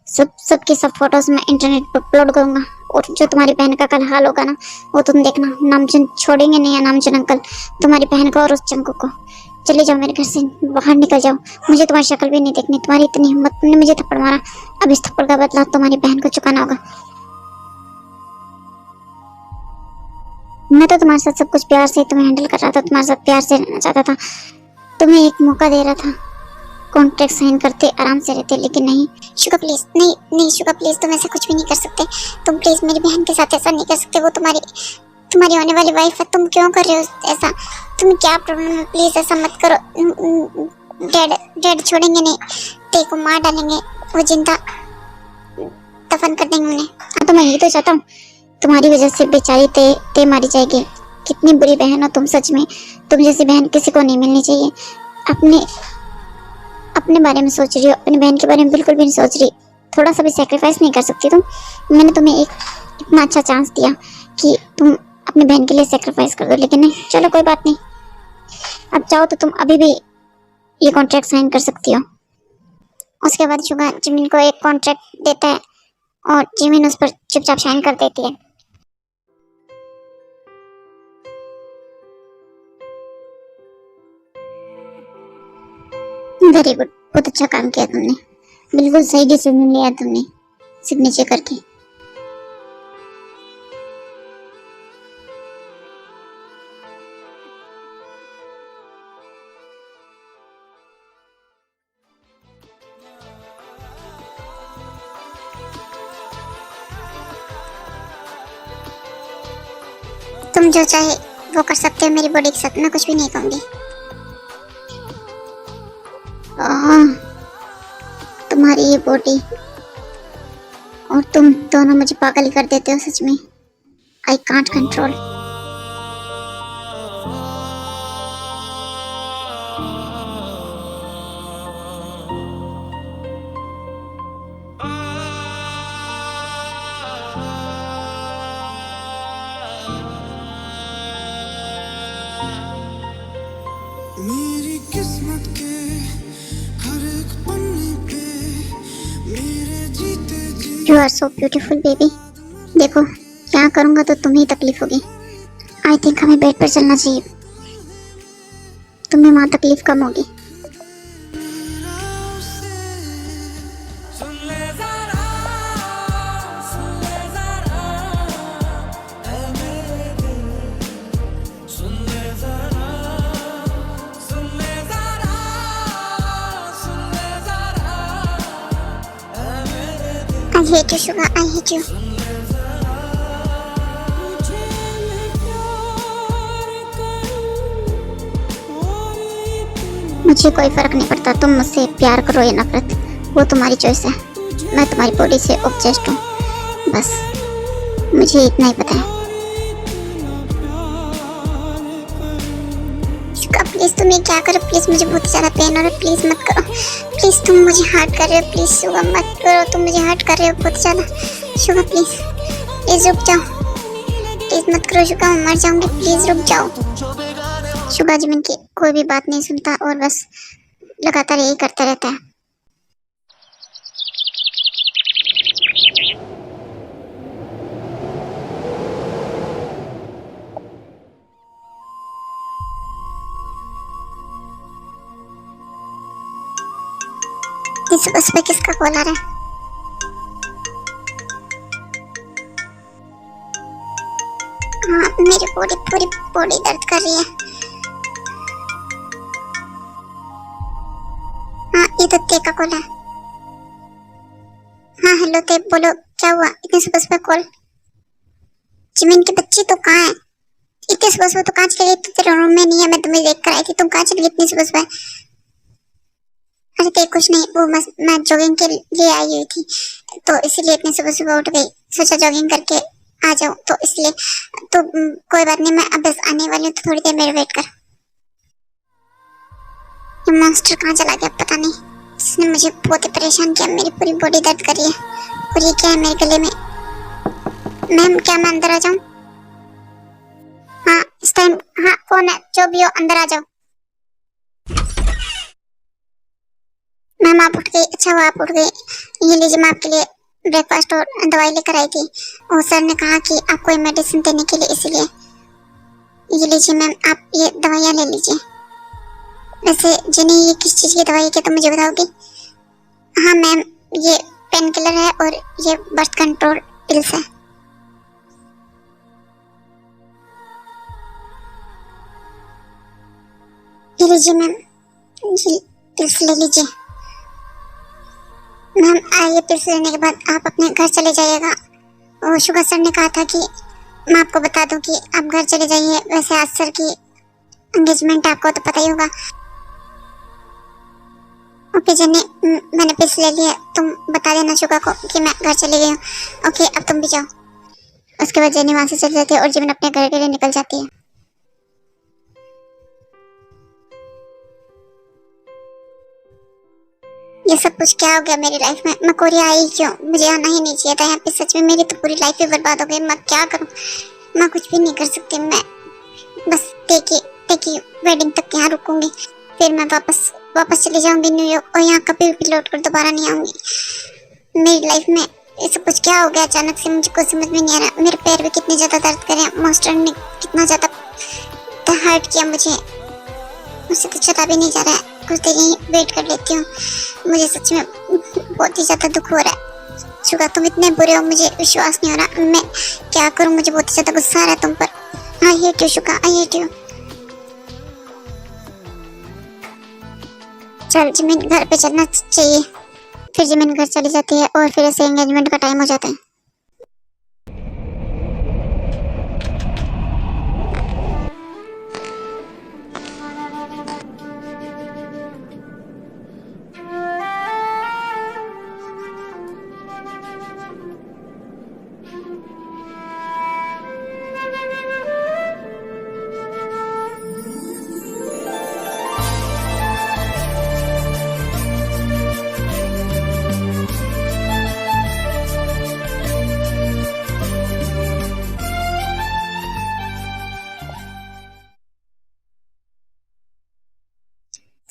सबके सब फोटोज मैं इंटरनेट पर अपलोड करूंगा, और जो तुम्हारी बहन का कल हाल होगा ना, वो तुम देखना। नामचन छोड़ेंगे नहीं है, नामचन अंकल, तुम्हारी बहन को और उस चंकू को। चले जाओ मेरे घर से, बाहर निकल जाओ, मुझे तुम्हारी शक्ल भी नहीं देखनी। तुम्हारी इतनी हिम्मत, तुमने मुझे थप्पड़ मारा, अब इस थप्पड़ का बदला तुम्हारी बहन को चुकाना होगा। मैं तो तुम्हारे साथ सब कुछ प्यार से तुम्हें हैंडल कर रहा था, तुम्हारे साथ प्यार से रहना चाहता था, तुम्हें एक मौका दे रहा था, कॉन्ट्रैक्ट साइन करते, आराम से रहते, लेकिन नहीं। शुका प्लीज, नहीं शुका प्लीज, तुम ऐसा कुछ भी नहीं कर सकते। तुम प्लीज मेरी बहन के साथ ऐसा नहीं कर सकते, वो तुम्हारी होने वाली वाइफ है। तुम क्यों कर रहे हो ऐसा? तुम्हें क्या प्रॉब्लम है? प्लीज ऐसा मत करो। डैड छोड़ेंगे नहीं, ते को मार डालेंगे, वो जिंदा दफन कर देंगे उन्हें। हाँ, तो मैं यही तो चाहता हूँ, तुम्हारी वजह से बेचारी ते मारी जाएगी। कितनी बुरी बहन हो तुम, सच में तुम जैसी बहन किसी को नहीं मिलनी चाहिए। अपने बारे में सोच रही हो, अपनी बहन के बारे में बिल्कुल भी नहीं सोच रही। थोड़ा सा भी सेक्रीफाइस नहीं कर सकती तुम? मैंने तुम्हें एक इतना अच्छा चांस दिया कि तुम अपनी बहन के लिए सेक्रीफाइस कर दो, लेकिन नहीं। चलो कोई बात नहीं, अब चाहो तो तुम अभी भी ये कॉन्ट्रैक्ट साइन कर सकती हो। उसके बाद शुगा जिमिन को एक कॉन्ट्रैक्ट देता है और जिमिन उस पर चुपचाप साइन कर देती है। वेरी गुड, बहुत अच्छा काम किया तुमने, बिल्कुल सही डिसीजन लिया तुमने सिग्नेचर करके। तुम जो चाहे वो कर सकते हो मेरी बॉडी के साथ, मैं कुछ भी नहीं कहूंगी। तुम्हारी ये बॉडी और तुम दोनों मुझे पागल ही कर देते हो सच में। I can't control. मेरी किस्मत के हर एक पन्ने पे मेरे जीते जी you are so beautiful baby. देखो क्या करूँगा तो तुम्हें तकलीफ होगी। आई थिंक हमें बेड पर चलना चाहिए, तुम्हें वहाँ तकलीफ कम होगी। सुन ले जरा, सुन ले जरा, ऐ मेरे दिल, सुन ले जरा, सुन ले जरा, सुन ले जरा, ऐ मेरे दिल। आई hate you Suga, I hate you. मुझे मैं प्यार करूं और इतना मुझे कोई फर्क नहीं पड़ता तुम मुझसे प्यार करो या नफरत, वो तुम्हारी चॉइस है। मैं तुम्हारी बॉडी से ऑब्सेस्ड हूँ, बस मुझे इतना ही पता है। शुगा प्लीज तुम ये क्या करो, प्लीज मुझे बहुत ज्यादा पेन हो रहा है, प्लीज मत करो। प्लीज तुम मुझे हर्ट कर रहे हो, प्लीज शुगा मत करो, तुम मुझे हर्ट कर रहे हो बहुत ज्यादा। शुगा प्लीज प्लीज रुक जाओ, प्लीज मत करो शुगा, मैं मर जाऊंगी, प्लीज रुक जाओ। शुगा जिमिन की कोई भी बात नहीं सुनता और बस लगातार यही करता रहता है। इस सुबह सुबह किसका कॉल आ रहा है? हाँ मेरी पूरी बॉडी दर्द कर रही है। हाँ ये तो ते का कॉल है। हाँ हेलो ते, बोलो क्या हुआ इतनी सुबह सुबह कॉल? जिमिन की बच्ची तो कहाँ है? इतनी सुबह सुबह तो कहाँ चली गई? तू तेरे रूम में नहीं है, मैं तुम्हें देख कर आई थी, तुम कहाँ चली गई इतनी सुबह सुबह? अरे ते कुछ नहीं, वो मैं जॉगिंग के लिए आई हुई थी तो इसीलिए इतनी सुबह सुबह उठ गई, सोचा जॉगिंग करके आ जाऊं तो इसलिए। तो कोई बात नहीं, मैं अब बस आने वाली हूँ तो थोड़ी देर मेरे वेट कर। ये मॉन्स्टर कहाँ चला गया पता नहीं, इसने मुझे बहुत ही परेशान किया, मेरी पूरी बॉडी दर्द कर रही है। और ये क्या है मेरे गले में? मैम क्या मैं अंदर आ जाऊं? हाँ इस टाइम, हाँ कौन है? जो भी हो अंदर आ जाओ। मैम आप उठ गई? अच्छा हुआ आप उठ गई। ये लीजिए, मैं आपके लिए ब्रेकफास्ट और दवाई लेकर आई थी, और सर ने कहा कि आपको ये मेडिसिन देने के लिए, इसीलिए ये लीजिए मैम, आप ये दवाइयाँ ले लीजिए। वैसे जिन्हें ये किस चीज़ की दवाई है क्या तुम मुझे बताओगी? हाँ मैम ये पेन किलर है और ये बर्थ कंट्रोल पिल्स है। ये लीजिए मैम, ये पिल्स ले लीजिए। मैम ये पिल्स लेने के बाद आप अपने घर चले जाइएगा। और शुगर सर ने कहा था कि मैं आपको बता दूं कि आप घर चले जाइए। वैसे आज सर की एंगेजमेंट आपको तो पता ही होगा। ओके जनी, मैंने पिल्स ले लिया, तुम बता देना शुगर को कि मैं घर चली गई हूँ। ओके अब तुम भी जाओ। उसके बाद जेनी वहाँ से चली जाती है और जिमिन अपने घर के लिए निकल जाती है। ये सब कुछ क्या हो गया मेरी लाइफ में? मैं कोरिया आई क्यों? मुझे आना ही नहीं चाहिए था यहाँ पे। सच में मेरी तो पूरी लाइफ ही बर्बाद हो गई। मैं क्या करूँ? मैं कुछ भी नहीं कर सकती। मैं बस टेकी वेडिंग तक यहाँ रुकूंगी, फिर मैं वापस चली जाऊंगी न्यूयॉर्क और यहाँ कभी भी लौट कर दोबारा नहीं आऊंगी। मेरी लाइफ में ये सब कुछ क्या हो गया अचानक से? मुझे कुछ समझ में नहीं आ रहा। मेरे पैर भी कितने ज्यादा दर्द कर रहे हैं। मॉन्स्टर ने कितना ज्यादा हर्ट किया मुझसे तो चला भी नहीं जा रहा है। कुछ देर यहीं वेट कर लेती हूँ। मुझे सच में बहुत ही ज्यादा दुख हो रहा है। शुगा तुम इतने बुरे हो, मुझे विश्वास नहीं हो रहा। मैं क्या करूँ? मुझे बहुत ही ज्यादा गुस्सा आ रहा है तुम पर। आई hate you Suga, I hate you. चल जिमिन घर पे चलना चाहिए। फिर जिमिन घर चली जाती है और फिर ऐसे एंगेजमेंट का टाइम हो जाता है।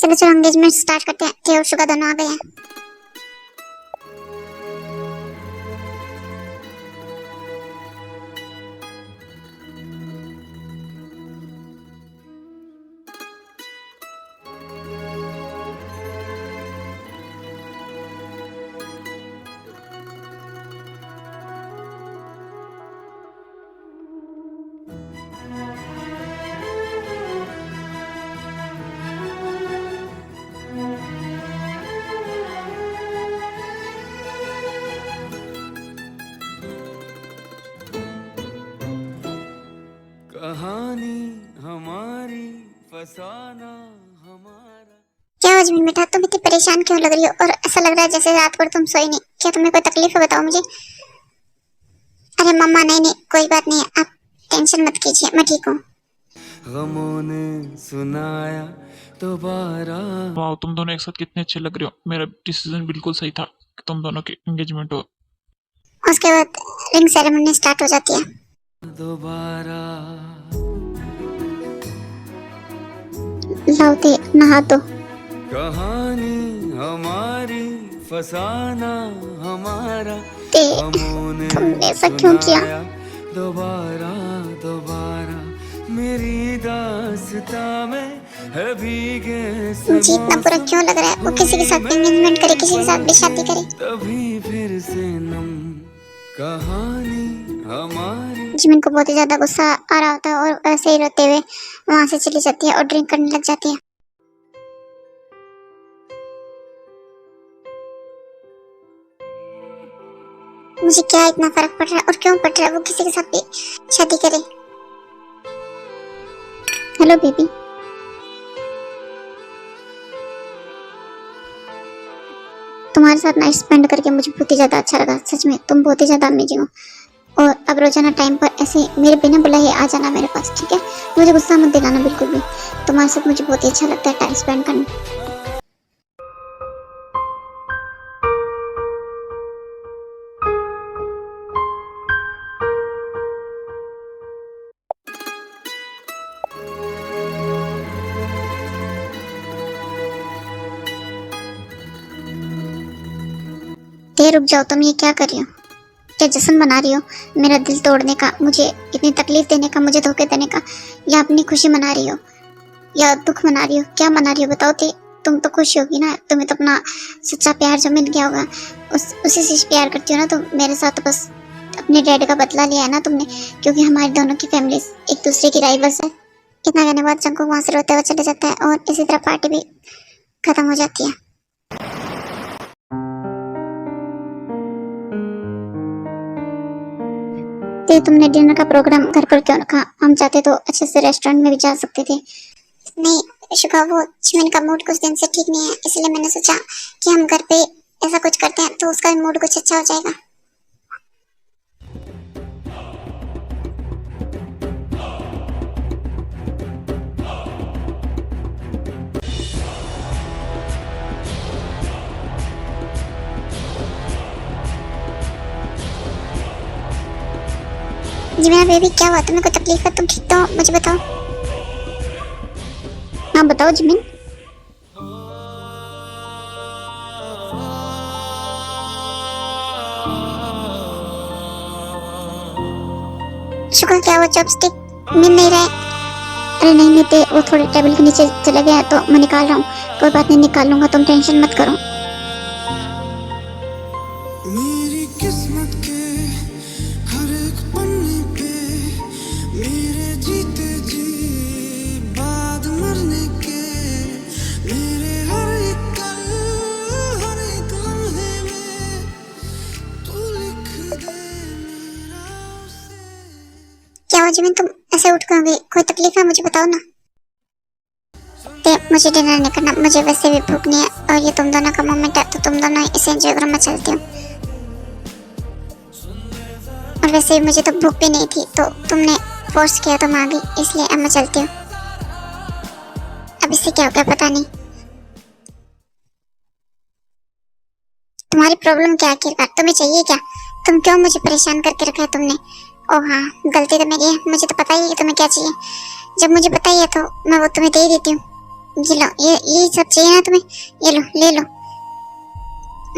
चलो चलो एंगेजमेंट स्टार्ट करते हैं। थे और शुगा दोनों आ गए हैं। कहानी हमारी फसाना हमारा। क्या हुआ जमीन बेटा, तुम इतनी परेशान क्यों लग रही हो और ऐसा लग रहा है जैसे रात भर तुम सोई नहीं? क्या तुम्हें कोई तकलीफ है? बताओ मुझे। अरे मम्मा नहीं नहीं कोई बात नहीं, आप टेंशन मत कीजिए, मैं ठीक हूँ। गमों ने सुनाया दोबारा। वाह, तुम दोनों एक साथ कितने अच्छे लग रहे हो। मेरा डिसीजन बिल्कुल सही था कि तुम दोनों की एंगेजमेंट हो। उसके बाद रिंग सेरेमनी स्टार्ट हो जाती है। दोबारा लाओ दे नहा दो। कहानी हमारी फसाना हमारा। ते गमों ने तुमने ऐसा क्यों किया? सुनाया दोबारा दोबारा। मेरी दास्तां में है भीगे मुझे इतना बुरा क्यों लग रहा है? वो किसी के साथ एंगेजमेंट करे, किसी के साथ भी शादी करे। तभी फिर से नम कहानी हमारी। जिमिन को बहुत ही ज्यादा गुस्सा आ रहा होता है और ऐसे ही रोते हुए वहां से चली जाती है और ड्रिंक करने लग जाती है। मुझे क्या इतना फर्क पड़ रहा है और क्यों पड़ रहा है? वो किसी के साथ भी शादी करे। Hello baby. तुम्हारे साथ नाइट स्पेंड करके मुझे बहुत ही ज्यादा अच्छा लगा। सच में तुम बहुत ही ज्यादा अमेजिंग हो। और अब रोजाना टाइम पर ऐसे मेरे बिना बुलाए आ जाना मेरे पास, ठीक है? मुझे गुस्सा मत दिलाना बिल्कुल भी। तुम्हारे साथ मुझे बहुत ही अच्छा लगता है टाइम स्पेंड करना। रुक जाओ, तुम ये क्या कर रही हो? क्या जश्न मना रही हो मेरा दिल तोड़ने का, मुझे इतनी तकलीफ देने का, मुझे धोखे देने का? या अपनी खुशी मना रही हो या दुख मना रही हो? क्या मना रही हो बताओ? तुम तो खुश होगी ना। तुम्हें तो अपना सच्चा प्यार जो मिल गया होगा, उसी से प्यार करती हो ना तुम। मेरे साथ तो बस अपने डैड का बदला लिया है ना तुमने, क्योंकि हमारी दोनों की फैमिली एक दूसरे की राइवल्स है। इतना कहने के बाद जंको वहां से रोते हुए चले जाता है और इसी तरह पार्टी भी खत्म हो जाती है। ते तुमने डिनर का प्रोग्राम घर पर क्यों रखा? हम चाहते तो अच्छे से रेस्टोरेंट में भी जा सकते थे। नहीं शुगा, वो जिमिन का मूड कुछ दिन से ठीक नहीं है, इसलिए मैंने सोचा कि हम घर पे ऐसा कुछ करते हैं तो उसका मूड कुछ अच्छा हो जाएगा। जी मेरा बेबी, क्या हुआ? तुम्हें कोई तकलीफ है? तुम ठीक तो हो? मुझे बताओ। हाँ बताओ जिमिन। शुक्र, क्या वो चॉपस्टिक मिल नहीं रहा है? अरे नहीं मिलते, वो थोड़े टेबल के नीचे चले गया तो मैं निकाल रहा हूँ। कोई बात नहीं, निकाल लूंगा, तुम टेंशन मत करो। मेरी किस्मत के हर एक पन्ने पे मेरे जीते जी बाद मरने के, मेरे हर एक कल हर एक लम्हे में तू लिख दे मेरा उसे। क्या हुआ जिमिन, तुम ऐसे उठ कर गई? कोई तकलीफ है? मुझे बताओ ना। मुझे डिनर नहीं करना, मुझे वैसे भी भूख नहीं है और ये तुम दोनों का मोमेंट है तो तुम दोनों इसे एंजॉय करो, मैं चलती हूँ। और वैसे भी मुझे तो भूख भी नहीं थी, तो तुमने फोर्स किया तो मैं आ गई, इसलिए अब मैं चलती हूँ। अब इससे क्या हो गया पता नहीं। तुम्हारी प्रॉब्लम क्या है आखिरकार? तुम्हें चाहिए क्या? तुम क्यों मुझे परेशान करके रखा है तुमने? ओह हाँ, गलती तो मेरी है, मुझे तो पता ही है कि तुम्हें क्या चाहिए। जब मुझे पता ही है तो मैं वो तुम्हें दे ही देती हूँ। ये लो, ये सब चाहिए ना तुम्हें, ये लो, ले लो,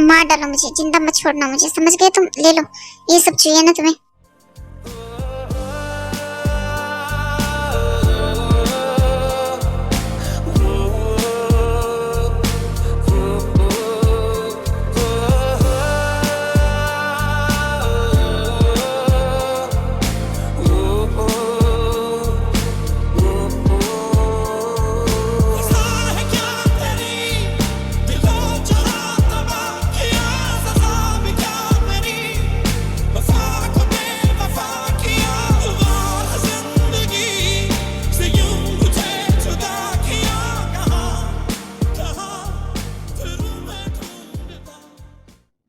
मार डालो मुझे, जिंदा मत छोड़ना मुझे, समझ गए तुम? ले लो, ये सब चाहिए ना तुम्हें?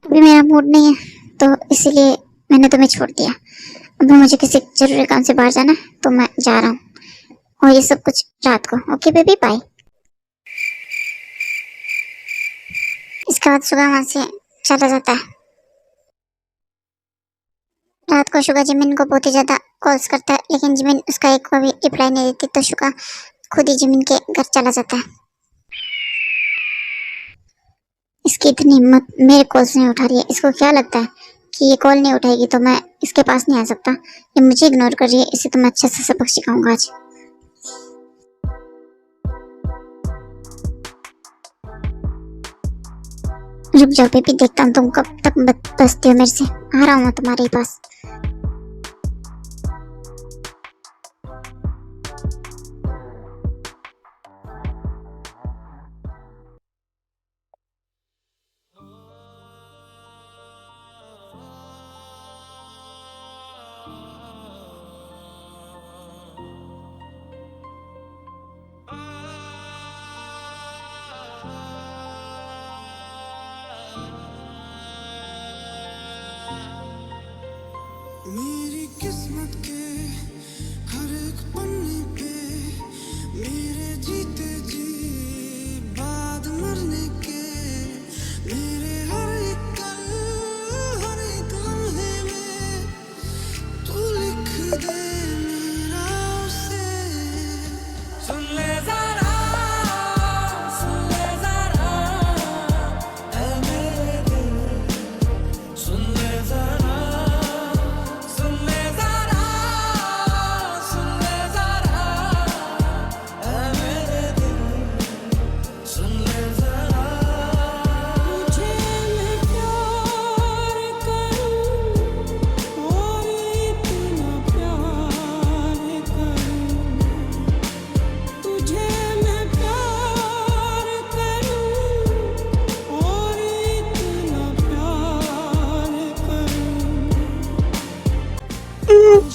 अभी मेरा मूड नहीं है, तो इसीलिए मैंने तुम्हें छोड़ दिया। अभी मुझे किसी जरूरी काम से बाहर जाना है, तो मैं जा रहा हूँ, और ये सब कुछ रात को। Okay baby, bye. इसके बाद सुबह वहां से चला जाता है। रात को शुगा जिमिन को बहुत ही ज्यादा कॉल्स करता है, लेकिन जिमिन उसका एक को भी रिप्लाई नहीं देती, तो शुगा खुद ही जिमिन के घर चला जाता है। इसकी इतनी हिम्मत, मेरे कॉल्स नहीं उठा रही है। इसको क्या लगता है कि ये कॉल नहीं उठाएगी तो मैं इसके पास नहीं आ सकता? ये मुझे इग्नोर कर रही है, इसे तो मैं अच्छे से सबक सिखाऊंगा आज। रुक जाओ बेबी, देखता हूँ तुम कब तक बचती हो मेरे से। आ रहा हूँ मैं तुम्हारे ही पास। मेरी किस्मत के हर एक पन्ने पे मेरे जीते जी बाद मरने के, मेरे हर एक पल हर एक लम्हे में तू लिख दे मेरा उसे। सुन ले जरा, सुन ले जरा, ऐ मेरे दिल, सुन ले जरा,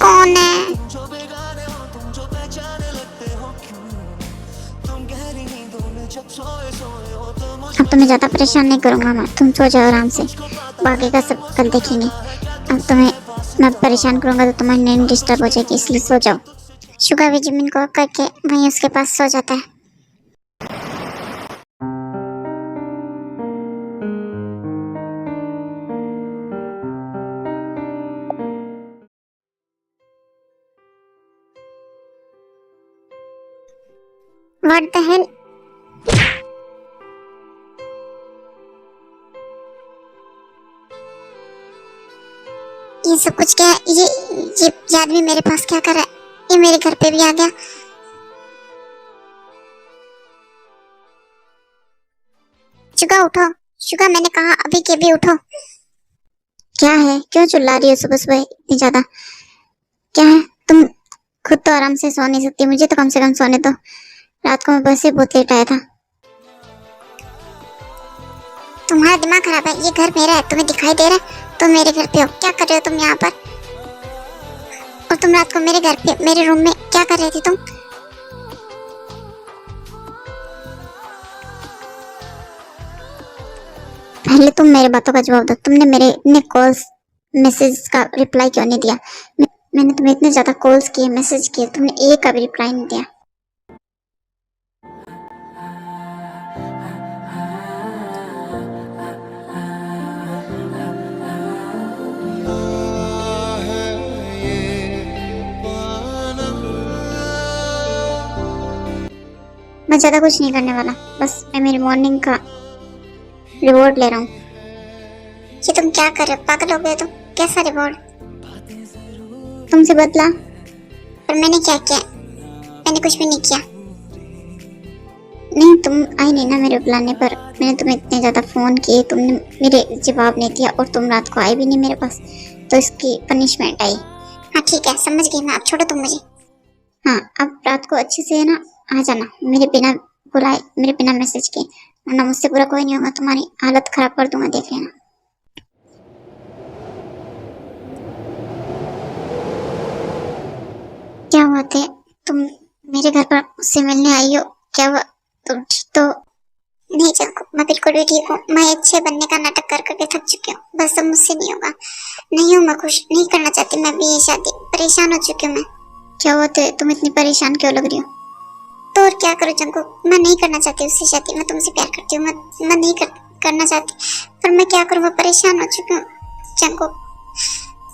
कौन है? जो बेगाने हो तुम, जो पहचाने लगते हो क्यों, तुम गहरी नींदों में जब सोए सोए हो तो अब तुम्हें ज्यादा परेशान नहीं करूंगा मैं, तुम सो जाओ आराम से, बाकी का सब कल देखेंगे। अब तुम्हें मैं परेशान करूंगा तो तुम्हारी नींद डिस्टर्ब हो जाएगी, इसलिए सो जाओ। शुगा भी जिमिन को करके वहीं उसके पास सो जाता है। What the hell? ये सब कुछ क्या है? ये आदमी मेरे पास क्या कर रहा है? ये मेरे घर पे भी आ गया। शुगा उठो, शुगा, मैंने कहा अभी के भी उठो। क्या है, क्यों चिल्ला रही हो सुबह सुबह इतनी ज्यादा? क्या है, तुम खुद तो आराम से सो नहीं सकती, मुझे तो कम से कम सोने दो। रात को मैं बस से बहुत लेट आया था। तुम्हारा दिमाग खराब है, ये घर मेरा है, तुम्हें दिखाई दे रहा है? तुम मेरे घर पे हो, क्या कर रहे हो तुम यहाँ पर? और तुम रात को मेरे घर पे, मेरे रूम में क्या कर रही थी तुम? पहले तुम मेरे बातों का जवाब दो, तुमने मेरे इतने कॉल्स मैसेज का रिप्लाई क्यों नहीं दिया? मैंने तुम्हें इतने ज्यादा कॉल्स किए, मैसेज किए, तुमने एक का भी रिप्लाई नहीं दिया। ज्यादा कुछ नहीं करने वाला, बस मैं मेरी मॉर्निंग का रिवॉर्ड ले रहा हूँ। ये तुम क्या कर रहे हो, पागल हो गए तुम? कैसा रिवॉर्ड? तुमसे बदला? पर मैंने क्या किया? मैंने कुछ भी नहीं किया। नहीं, तुम आई नहीं ना मेरे बुलाने पर। मैंने तुम्हें इतने ज्यादा फोन किए, तुमने मेरे जवाब नहीं दिया और तुम रात को आई भी नहीं मेरे पास, तो इसकी पनिशमेंट आई। हाँ ठीक है, समझ गई मैं, अब छोड़ो तुम मुझे। हाँ, अब रात को अच्छे से ना आ जाना, मेरे बिना बुलाए, मेरे बिना मैसेज के, वरना मुझसे बुरा कोई नहीं होगा, तुम्हारी हालत खराब कर दूंगा, देख लेना। क्या हुआ थे, तुम मेरे घर पर मुझसे मिलने आई हो? क्या हुआ, तुम ठीक तो? नहीं चंकू, मैं बिल्कुल भी ठीक हूँ। मैं अच्छे बनने का नाटक कर करके थक चुकी हूँ, बस अब मुझसे नहीं होगा। नहीं हूँ मैं खुश, नहीं करना चाहती मैं भी ये शादी, परेशान हो चुकी हूँ मैं। क्या हुआ थे, तुम इतनी परेशान क्यों लग रही हो? तो और क्या करूँ चंकू, मैं नहीं करना चाहती उससे शादी। मैं तुमसे प्यार करती हूँ, मैं नहीं करना चाहती, पर मैं क्या करूँ, मैं परेशान हो चुकी हूँ चंकू।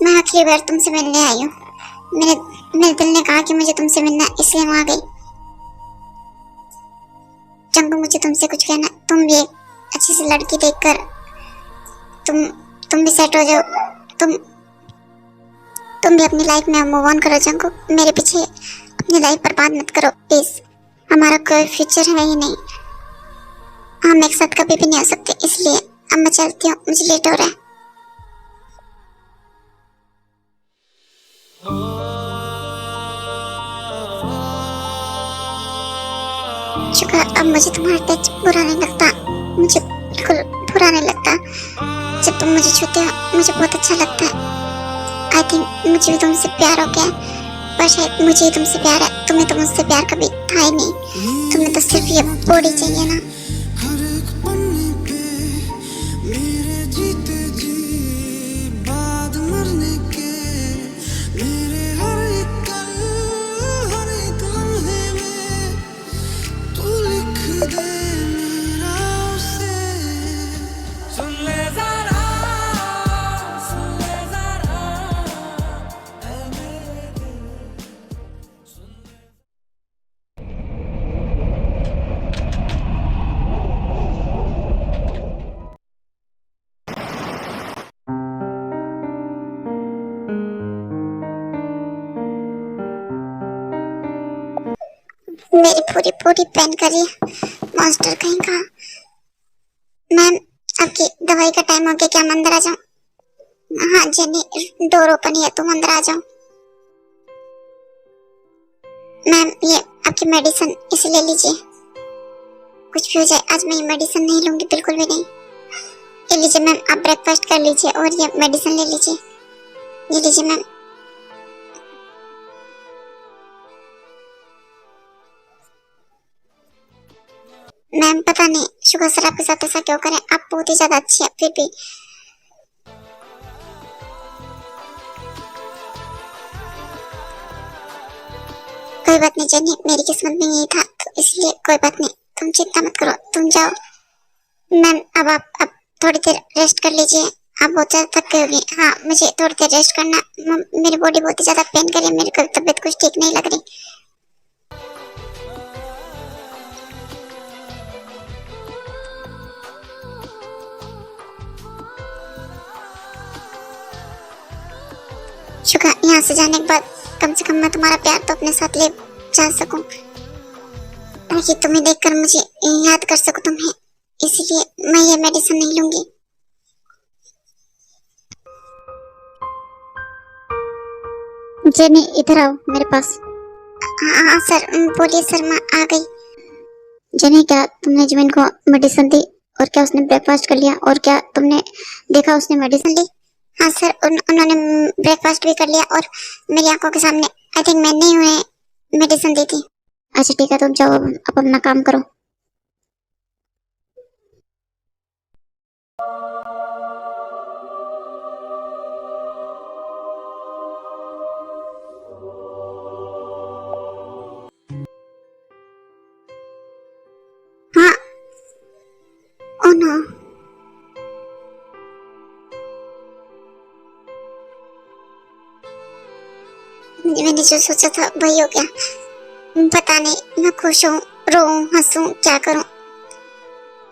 मैं आखिरी बार तुमसे मिलने आई हूँ, मेरे दिल ने कहा कि मुझे तुमसे मिलना, इसलिए मैं आ गई। चंकू मुझे तुमसे कुछ कहना, तुम भी एक अच्छी सी लड़की देखकर तुम भी सेट हो जाओ, तुम भी अपनी लाइफ में मूव ऑन करो चंकू, मेरे पीछे अपनी लाइफ बर्बाद मत करो प्लीज। हमारा कोई फ्यूचर है ही नहीं, हम एक साथ कभी भी नहीं हो सकते, इसलिए अब मैं चलती हूँ, मुझे लेट हो रहा है। शुक्र, अब मुझे तुम्हारा टच बुरा नहीं लगता, मुझे बिल्कुल बुरा नहीं लगता। जब तुम मुझे छूते हो मुझे बहुत अच्छा लगता है। आई थिंक मुझे भी तुमसे प्यार हो गया, पर शायद मुझे ही तुमसे प्यार है, तुम्हें तो मुझसे प्यार कभी था ही नहीं। तुम्हें तो सिर्फ ये बॉडी चाहिए ना। हर एक पन्ने पे मेरे जीते जी बाद मरने के, मेरे हर एक पल हर एक लम्हे में तू लिख दे मेरा उसे। सुन ले जरा, सुन ले जरा, ऐ मेरे दिल, सुन ले। मेरी पूरी पूरी पेन करी मॉन्स्टर कहीं का। मैम, आपकी दवाई का टाइम हो गया, क्या मैं अंदर आ जाऊं? हाँ जेनी, डोर ओपन है, तुम अंदर आ जाओ। मैम, ये आपकी मेडिसिन, इसे ले लीजिए। कुछ भी हो जाए, आज मैं ये मेडिसिन नहीं लूंगी, बिल्कुल भी नहीं। ये लीजिए मैम, आप ब्रेकफास्ट कर लीजिए और ये मेडिसिन ले लीजिए। ये लीजिए मैम। मैम पता नहीं शुगर सर आपके साथ ऐसा क्यों करें, आप बहुत ही ज्यादा अच्छी है, फिर भी। कोई बात नहीं जेनी, मेरी किस्मत में यही था, तो इसलिए कोई बात नहीं, तुम चिंता मत करो, तुम जाओ। मैम अब थोड़ी देर रेस्ट कर लीजिए, आप बहुत ज्यादा थक गई होगी। हाँ, मुझे थोड़ी देर रेस्ट करना, मेरी बॉडी बहुत ही ज्यादा पेन कर रही है, मेरी तबीयत कुछ ठीक नहीं लग रही। शुक्र, यहाँ से जाने के बाद कम से कम मैं तुम्हारा प्यार तो अपने साथ ले जा सकूं, ताकि तुम्हें देखकर मुझे याद कर सकूं तुम्हें, इसलिए मैं ये मेडिसिन नहीं लूंगी। जेनी इधर आओ मेरे पास। हाँ सर, बोलिए सर, मैं आ गई। जेनी, क्या तुमने जिमिन को मेडिसिन दी और क्या उसने ब्रेकफास्ट कर लिया, और क्या तुमने देखा उसने मेडिसिन ली? हाँ सर, उन्होंने ब्रेकफास्ट भी कर लिया और मेरी आंखों के सामने, आई थिंक मैंने ही उन्हें मेडिसिन दी थी। अच्छा ठीक है, तुम जाओ, अब अपना काम करो। हाँ, ओह नो, मैंने जो सोचा था वही हो गया। पता नहीं, मैं खुश हूँ रोऊं हंसूं क्या करूं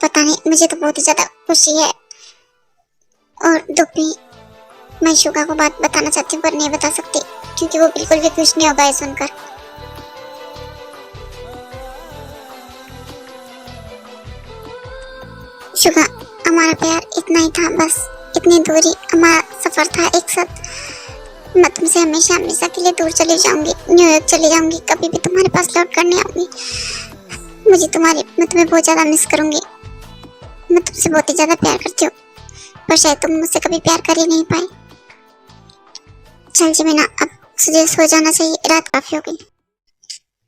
पता नहीं। मुझे तो बहुत ही ज्यादा खुशी है और दुख भी। मैं शुगा को बात बताना चाहती हूँ पर नहीं बता सकती क्योंकि वो बिल्कुल भी खुश नहीं होगा ये सुनकर। शुगा हमारा प्यार इतना ही था, बस इतनी दूरी हमारा सफर था एक साथ। मैं तुमसे हमेशा हमेशा के लिए दूर चली जाऊंगी, न्यूयॉर्क चली जाऊंगी, कभी भी तुम्हारे पास लौट कर नहीं आऊंगी। मैं तुम्हें बहुत ज्यादा मिस करूंगी। मैं तुमसे बहुत ही ज्यादा प्यार करती हूँ पर शायद तुम मुझसे कभी प्यार कर ही नहीं पाए। चल जिमिना अब तुझे सो जाना चाहिए, रात काफी हो गई।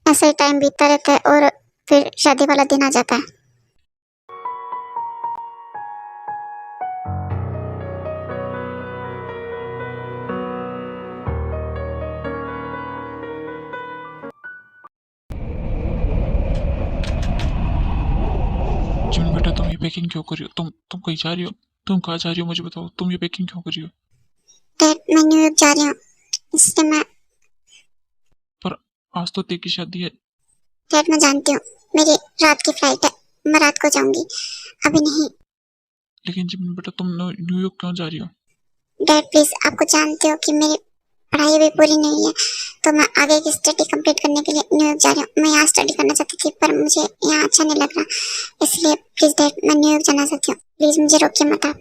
ऐसा ही टाइम बीतता रहता है और फिर शादी वाला दिन आ जाता है। जिमिन बेटा तुम ये पैकिंग क्यों कर रही हो? तुम कहीं जा रही हो? तुम कहाँ जा रही हो मुझे बताओ? तुम ये पैकिंग क्यों कर रही हो? डैड मैं न्यूयॉर्क जा रही हूँ इसलिए मैं। पर आज तो तेरी की शादी है। डैड मैं जानती हूँ मेरी रात की फ्लाइट है, मैं रात को जाऊंगी, अभी नहीं। लेकिन जिमिन बेटा तुम न्यूयॉर्क क्यों जा रही हो? डैड प्लीज, आपको जानते हो कि मेरी पढ़ाई अभी पूरी नहीं है तो मैं आगे की स्टडी कंप्लीट करने के लिए न्यूयॉर्क जा रही हूँ। मैं यहाँ स्टडी करना चाहती थी पर मुझे यहाँ अच्छा नहीं लग रहा, इसलिए प्लीज डैड मैं न्यूयॉर्क जाना चाहती हूँ, प्लीज मुझे रोकिए मत आप।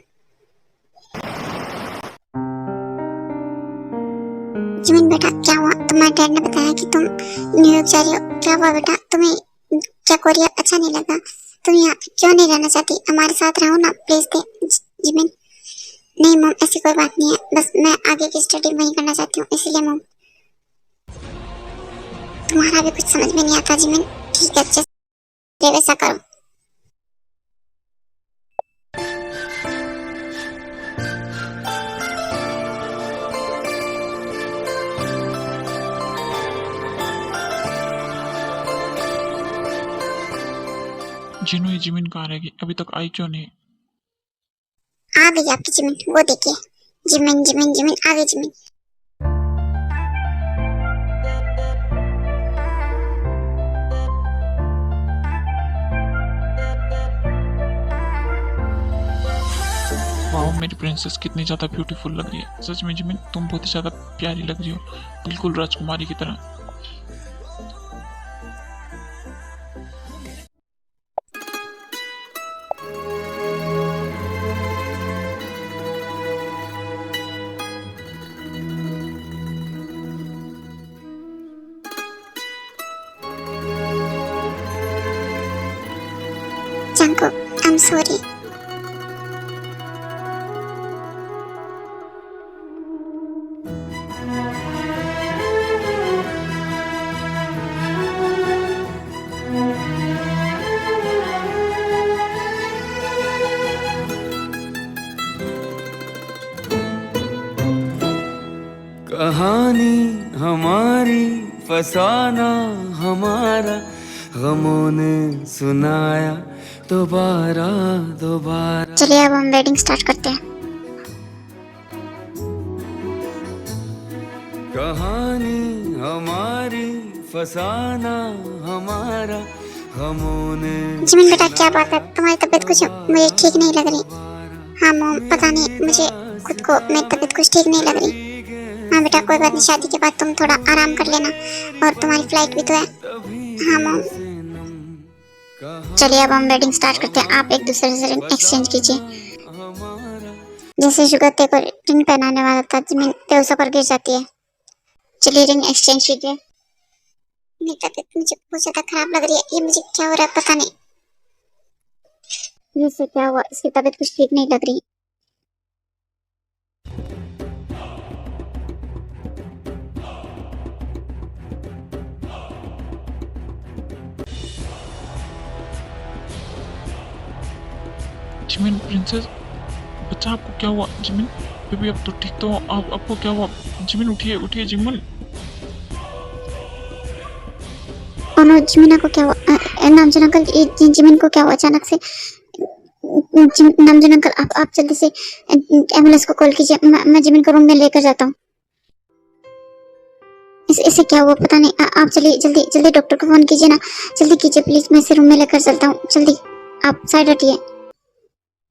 जिमिन बेटा क्या हुआ? तुम्हारे डैड ने बताया कि तुम न्यूयॉर्क जा रही हो, क्या हुआ बेटा? तुम्हें क्या कोरिया अच्छा नहीं लगा? तुम यहाँ क्यों नहीं रहना चाहती? हमारे साथ रहो ना प्लीज जिमिन। नहीं मॉम ऐसी कोई बात नहीं है, बस मैं आगे की स्टडी वहीं करना चाहती हूँ इसलिए मॉम। तुम्हारा भी कुछ समझ में नहीं आता जिमिन, ठीक है अच्छे से वैसा करो। जिनो ये जिमिन कहाँ रहेगी? अभी तक आई क्यों नहीं? आ गई आपकी जिमिन, वो देखिए। जिमिन जिमिन जिमिन आ गई जिमिन। वाह मेरी प्रिंसेस कितनी ज्यादा ब्यूटीफुल लग रही है। सच में जिमिन तुम बहुत ही ज्यादा प्यारी लग रही हो, बिल्कुल राजकुमारी की तरह। Junko I am sorry. कहानी हमारी फसाना हमारा, गमों ने सुनाया दोबारा दोबारा। चलिए अब हम वेडिंग स्टार्ट करते हैं। कहानी हमारी फसाना हमारा, गमों ने। जिमिन बेटा क्या बात है, तुम्हारी तबीयत कुछ मुझे ठीक नहीं लग रही। हाँ मॉम पता नहीं, मुझे खुद को मेरी तबीयत कुछ ठीक नहीं लग रही। हाँ बेटा कोई बात नहीं, शादी के बाद तुम थोड़ा आराम कर लेना और तुम्हारी फ्लाइट भी तो है। हाँ मॉम। चलिए अब हम वेडिंग स्टार्ट करते हैं, आप एक दूसरे से रिंग एक्सचेंज कीजिए। जैसे शुगर ते को रिंग पहनाने वाला था जिमिन बेहोश होकर गिर जाती है। चलिए रिंग एक्सचेंज कीजिए। मेरी तबीयत मुझे बहुत ज्यादा खराब लग रही है, ये मुझे क्या हो रहा है पता नहीं। ये से क्या हुआ? इसकी तबीयत कुछ ठीक नहीं लग रही। जिमिन प्रिंसेस बच्चा आपको क्या हुआ? जिमिन बेबी अब तो ठीक तो हो, आपको क्या हुआ? जिमिन उठिए उठिए जिमिन। नो जिमिना को क्या हुआ? नामजन अंकल जिमिन को क्या हुआ अचानक से? नामजन अंकल आप जल्दी से एम्बुलेंस को कॉल कीजिए, मैं जिमिन को रूम में लेकर जाता हूँ। इसे क्या हुआ पता नहीं। आप चलिए, जल्दी जल्दी डॉक्टर को फोन कीजिए ना, जल्दी कीजिए प्लीज। मैं इसे रूम में लेकर चलता हूँ, जल्दी आप साइड हटिए।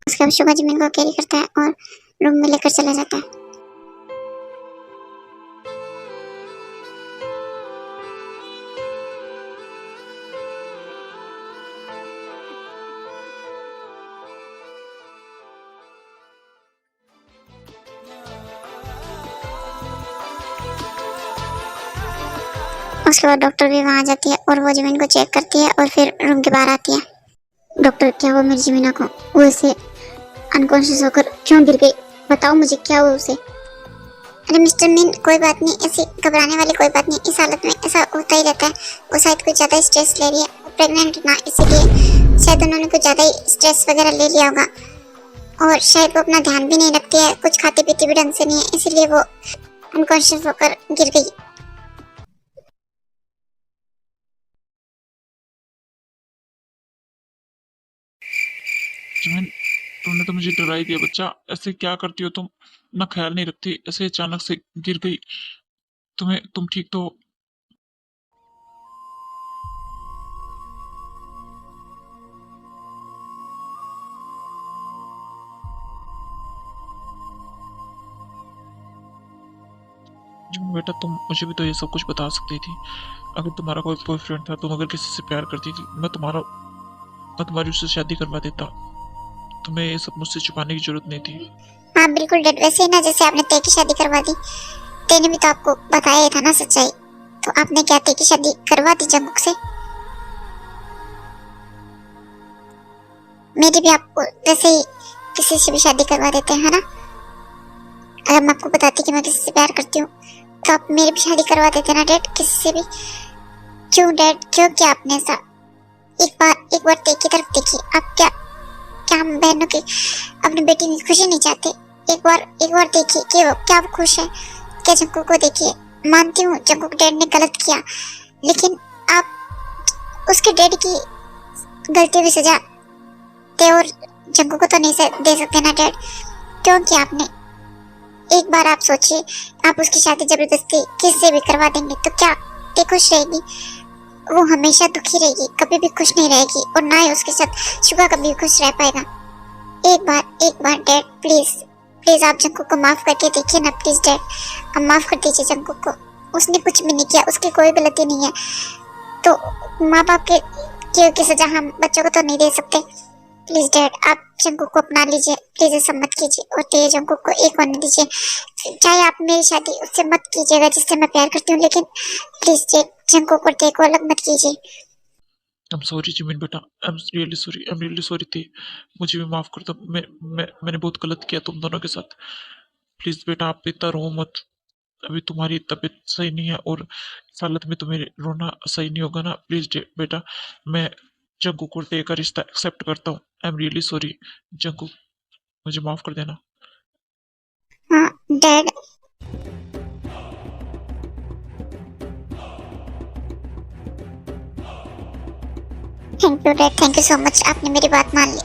उसके बाद शुगा जिमिन को कैरी करता है और रूम में लेकर चला जाता है। उसके बाद डॉक्टर भी वहां जाती है और वो जिमिन को चेक करती है और फिर रूम के बाहर आती है। डॉक्टर, क्या हुआ मेरी जिमिना को? वो ऐसे अनकॉन्शियस होकर क्यों गिर गई? बताओ मुझे क्या हुआ उसे। अरे मिस्टर मिन, कोई बात नहीं, ऐसी घबराने वाली कोई बात नहीं। इस हालत में ऐसा होता ही रहता है। वो शायद कुछ ज्यादा स्ट्रेस ले रही है, प्रेग्नेंट ना, इसीलिए शायद उन्होंने कुछ ज्यादा ही स्ट्रेस वगैरह ले लिया होगा। और शायद वो अपना ध्यान भी नहीं रखती है, कुछ खाती पीती भी ढंग से नहीं है, इसीलिए वो अनकॉन्शियस होकर गिर गई। जिमिन, तुमने तो मुझे डरा ही दिया बच्चा। ऐसे क्या करती हो तुम? ना ख्याल नहीं रखती, ऐसे अचानक से गिर गई। तुम ठीक तो हो? जिमिन बेटा, तुम मुझे भी तो ये सब कुछ बता सकती थी। अगर तुम्हारा कोई बॉयफ्रेंड था, तुम अगर किसी से प्यार करती थी, मैं तुम्हारी उससे शादी करवा देता। तुम्हें ये सब मुझसे छुपाने की जरूरत नहीं थी। हाँ बिल्कुल डैड, वैसे ही ना जैसे आपने तय की शादी करवा दी। तय ने भी तो आपको बताया ही था ना सच्चाई, तो आपने क्या तय की शादी करवा दी जंगकुक से? मेरी भी आपको वैसे ही किसी से भी शादी करवा देते हैं, है ना? अगर मैं आपको बताती कि मैं किसी से प्यार करती हूँ तो आप मेरी भी शादी करवा देते ना डैड, किसी से भी। क्यों डैड, क्यों किया आपने ऐसा? एक बार तय की तरफ देखिए। आप क्या क्या हम बहनों की अपनी बेटी की खुशी नहीं चाहते? एक बार देखिए कि वो क्या वो खुश है क्या? जंगकुक को देखिए। मानती हूँ जंगकुक डैड ने गलत किया, लेकिन आप उसके डैड की गलतियों की सजा ते और जंगकुक को तो नहीं दे सकते ना डैड। क्यों किया आपने? एक बार आप सोचिए, आप उसकी शादी जबरदस्ती किससे भी करवा देंगे तो क्या ते खुश रहेगी? वो हमेशा दुखी रहेगी, कभी भी खुश नहीं रहेगी, और ना ही उसके साथ शुगा कभी भी खुश रह पाएगा। एक बार डैड, प्लीज आप जंगकुक को माफ करके देखिए ना प्लीज डैड। आप माफ कर दीजिए जंगकुक को, उसने कुछ भी नहीं किया, उसकी कोई गलती नहीं है। तो माँ बाप के किए की सजा हम बच्चों को तो नहीं दे सकते। प्लीज डैड, आप जंगकुक को अपना लीजिए, प्लीज ऐसा मत कीजिए और तेज जंगकुक को एक होने दीजिए। चाहे आप मेरी शादी उससे मत कीजिएगा जिससे मैं प्यार करती हूँ, लेकिन प्लीज डैड जंगकुक और तेज को अलग मत कीजिए। आई एम सॉरी जिमिन बेटा, आई एम रियली सॉरी थी। मुझे भी माफ कर दो। मैंने बहुत गलत किया तुम दोनों के साथ। प्लीज बेटा, आप इतना रो मत। अभी तुम्हारी तबीयत सही नहीं है और इस हालत में तुम्हें रोना सही नहीं होगा ना। प्लीज बेटा, मैं जंगकुक और तेय का रिश्ता एक्सेप्ट करता हूँ। I am really sorry Jungkook, मुझे माफ कर देना। हाँ dad. Thank you dad, thank you so much. आपने मेरी बात मान ली,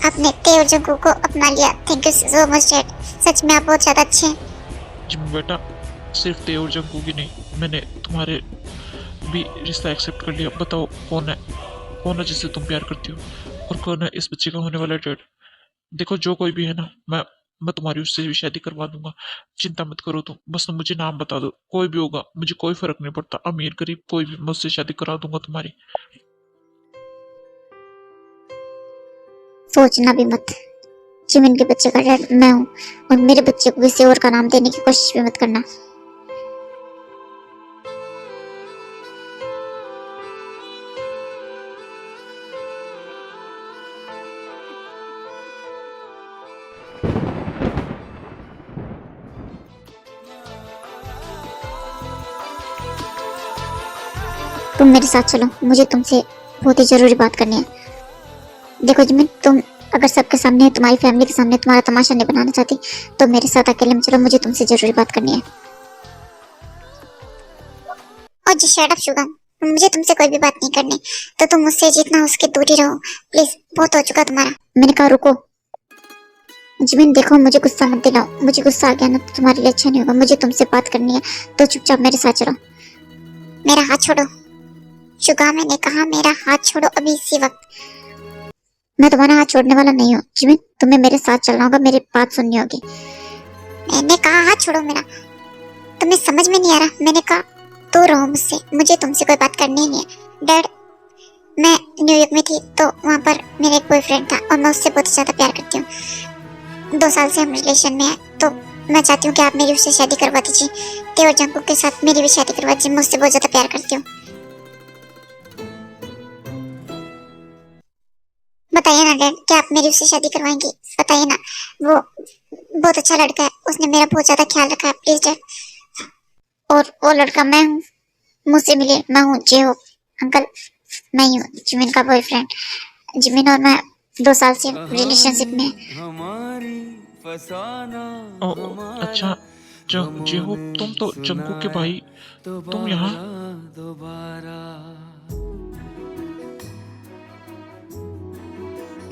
आपने तेय और जंगकुक को अपना लिया। Thank you so much dad, सच में आप बहुत ज्यादा अच्छे हैं। जिमिन बेटा, सिर्फ तेय और जंगकुक ही नहीं, मैंने तुम्हारे भी रिश्ता एक्सेप्ट कर लिया। बताओ कौन है जिससे तुम प्यार करती हो, और कौन है इस बच्चे का होने वाला डैड? देखो जो कोई भी है ना, मैं तुम्हारी उससे भी शादी करवा दूंगा। चिंता मत करो तुम, बस मुझे नाम बता दो। कोई भी होगा, मुझे कोई फर्क नहीं पड़ता, अमीर गरीब कोई भी, मैं उससे शादी करा दूंगा तुम्हारी। सोचना भी मत, जिमिन के बच्चे का डैड मैं हूँ, और मेरे बच्चे को किसी और का नाम देने की कोशिश भी मत करना। तुम मेरे साथ चलो, मुझे तुमसे बहुत ही जरूरी बात करनी है। देखो जिमिन, तुम अगर सबके सामने, तुम्हारी फैमिली के सामने तुम्हारा तमाशा नहीं बनाना चाहती तो मेरे साथ अकेले में चलो, मुझे तुमसे जरूरी बात करनी है। और जी शट अप शुगम, मुझे तुमसे कोई भी बात नहीं करनी, तो तुम मुझसे जितना हो सके दूर ही रहो प्लीज, बहुत हो चुका तुम्हारा। मैंने कहा रुको। जिमिन देखो, मुझे गुस्सा मत दिलाओ, मुझे गुस्सा आ गया ना तो तुम्हारे लिए अच्छा नहीं होगा। मुझे तुमसे बात करनी है तो चुपचाप मेरे साथ चलो। मेरा हाथ छोड़ो शुगा, मैंने कहा मेरा हाथ छोड़ो अभी इसी वक्त। मैं तुम्हारा हाथ छोड़ने वाला नहीं हूँ जिमिन, तुम्हें मेरे साथ चलना होगा, मेरी बात सुननी होगी। मैंने कहा हाथ छोड़ो मेरा। तुम्हें समझ में नहीं आ रहा? मैंने कहा दूर रहो मुझसे, मुझे तुमसे कोई बात करनी ही नहीं है। डैड, मैं न्यूयॉर्क में थी तो वहाँ पर मेरा एक बॉयफ्रेंड था और मैं उससे बहुत ज्यादा प्यार करती हूँ। 2 साल से हम रिलेशन में हैं, तो मैं चाहती हूँ कि आप मेरी उससे शादी करवा दीजिए। ते और जंकुक के साथ मेरी भी शादी करवा दीजिए, मैं उससे बहुत ज्यादा प्यार करती हूँ। बताइए ना डैड, क्या आप मेरी उससे शादी करवाएंगी? बताइए ना, वो बहुत अच्छा लड़का है, उसने मेरा बहुत ज्यादा ख्याल रखा है, प्लीज डैड। और वो लड़का मैं हूँ, मुझसे मिलिए, मैं हूँ जेहो अंकल, मैं ही हूँ जिमिन का बॉयफ्रेंड। जिमिन और मैं 2 साल से रिलेशनशिप में हैं। हमारी फसाना ओ, हमारा अच्छा जेहो, तुम तो जंकू के भाई, तुम यहाँ? दोबारा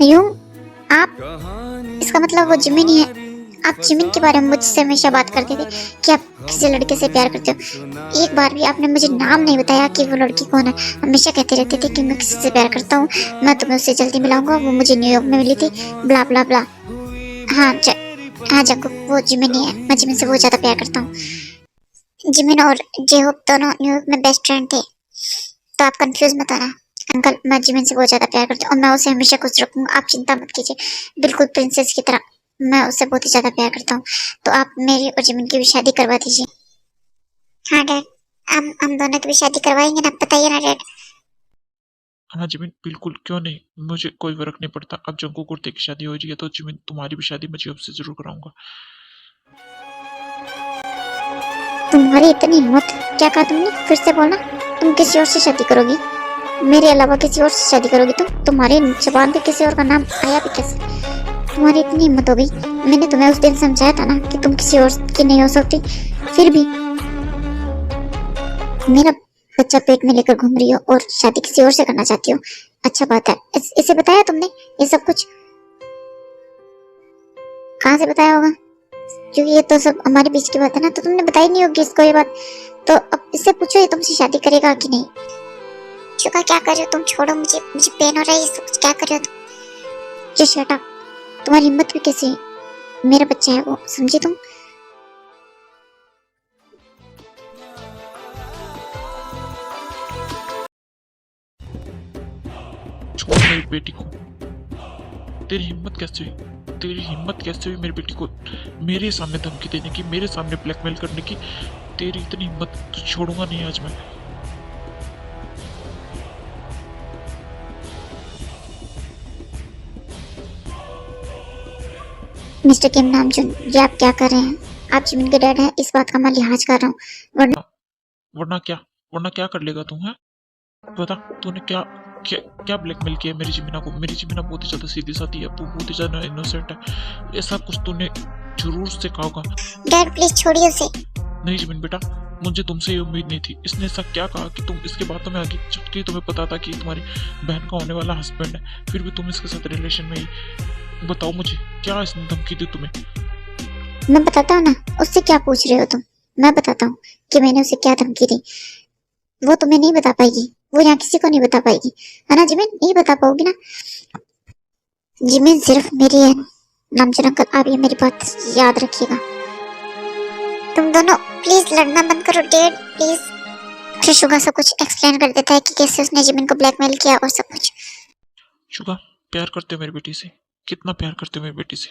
यूं आप, इसका मतलब वो जिमिन ही है। आप जिमिन के बारे में मुझसे हमेशा बात करते थे कि आप किसी लड़के से प्यार करते हो। एक बार भी आपने मुझे नाम नहीं बताया कि वो लड़की कौन है। हमेशा कहते रहते थे कि मैं किसी से प्यार करता हूँ, मैं तुम्हें उससे जल्दी मिलाऊंगा, वो मुझे न्यूयॉर्क में मिली थी, ब्ला ब्ला ब्ला। हाँ हाँ जंकुक, वो जिमिन ही है, मैं जिमिन से बहुत ज्यादा प्यार करता हूँ। जिमिन और जेहोप दोनों न्यूयॉर्क में बेस्ट फ्रेंड थे, तो आप कंफ्यूज मत होना। अंकल, मैं जिमिन से बहुत ज्यादा प्यार करती हूँ और मैं उसे हमेशा खुश रखूंगा, आप चिंता मत कीजिए, बिल्कुल प्रिंसेस की तरह। मैं उससे बहुत ही ज्यादा प्यार करता हूँ, तो आप मेरी और जिमिन की भी शादी करवा दीजिए। हाँ डैड, हम दोनों की भी शादी करवाएंगे ना, बताइए ना डैड। हाँ जिमिन, बिल्कुल, क्यों नहीं, मुझे कोई फर्क नहीं पड़ता। अब जंकू कुर्ते की शादी हो जाएगी तो जिमिन तुम्हारी भी शादी मैं जेहोप से जरूर कराऊंगा। तुम्हारी इतनी हिम्मत, क्या कहा तुमने? फिर से बोलना। तुम किसी और से शादी करोगी? मेरे अलावा किसी और से शादी करोगी तुम? तुम्हारी जुबान पे किसी और का नाम आया भी कैसे? तुम्हारी इतनी हिम्मत हो गई? मैंने तुम्हें उस दिन समझाया था ना कि तुम किसी और की नहीं हो सकती, फिर भी मेरा बच्चा पेट में लेकर घूम रही हो और शादी किसी और से करना चाहती हो। अच्छा बात है, इसे बताया तुमने ये सब कुछ? कहाँ से बताया होगा? क्योंकि ये तो सब हमारे बीच की बात है ना, तो तुमने बताई नहीं होगी इसको ये बात। तो अब इससे पूछो ये तुमसे शादी करेगा कि नहीं। चुका, क्या कर रहे हो तुम? छोड़ो मुझे, मुझे पेन हो रहा है, ये सब कुछ क्या कर रहे हो तुम? Just shut up. तुम्हारी हिम्मत भी कैसी है? मेरा बच्चा है वो, समझी तुम? छोड़ मेरी बेटी को। तेरी हिम्मत कैसे हुई? तेरी हिम्मत कैसे हुई मेरी बेटी को मेरे सामने धमकी देने की, मेरे सामने ब्लैकमेल करने की? तेरी इतनी हिम्मत, तो छोड़ूंगा नहीं आज मैं। मिस्टर किम नामजुन, ये आप क्या कर रहे हैं? आप जिमिन के डैड हैं, इस बात का मैं लिहाज कर रहा हूँ, वरना वरना क्या कर लेगा तू? है बता, तूने क्या क्या क्या ब्लैकमेल किया मेरी जिमिना को? मेरी जिमिना बहुत ही ज्यादा सीधी सादी है, वो बहुत ही ज्यादा इनोसेंट है। ऐसा कुछ तूने जरूर से कहा होगा। डैड प्लीज छोड़िए उसे। नहीं जिमिन बेटा, मुझे तुमसे ये उम्मीद नहीं थी। इसने ऐसा क्या कहा कि तुम इसके बातों में आगे, जबकि तुम्हें पता था कि तुम्हारी बहन का होने वाला हस्बैंड है, फिर भी तुम इसके साथ रिलेशन में ही। बताओ मुझे, क्या इसने धमकी दी तुम्हें? मैं बताता हूँ ना, उससे क्या पूछ रहे हो तुम? मैं बताता हूँ कि मैंने उसे क्या धमकी दी। वो तुम्हें नहीं बता पाएगी, वो यहाँ किसी को नहीं बता पाएगी, है ना जिमिन? नहीं बता पाओगी ना? जिमिन सिर्फ मेरी है नामचुन अंकल, आप ये मेरी बात याद रखिएगा। तुम दोनों प्लीज लड़ना बंद करो डैड, प्लीज। फिर शुगा सब कुछ एक्सप्लेन कर देता है कि कैसे उसने जिमिन को ब्लैकमेल किया और सब कुछ। शुगा, प्यार करते हो मेरी बेटी से? कितना प्यार करते हो मेरी बेटी से?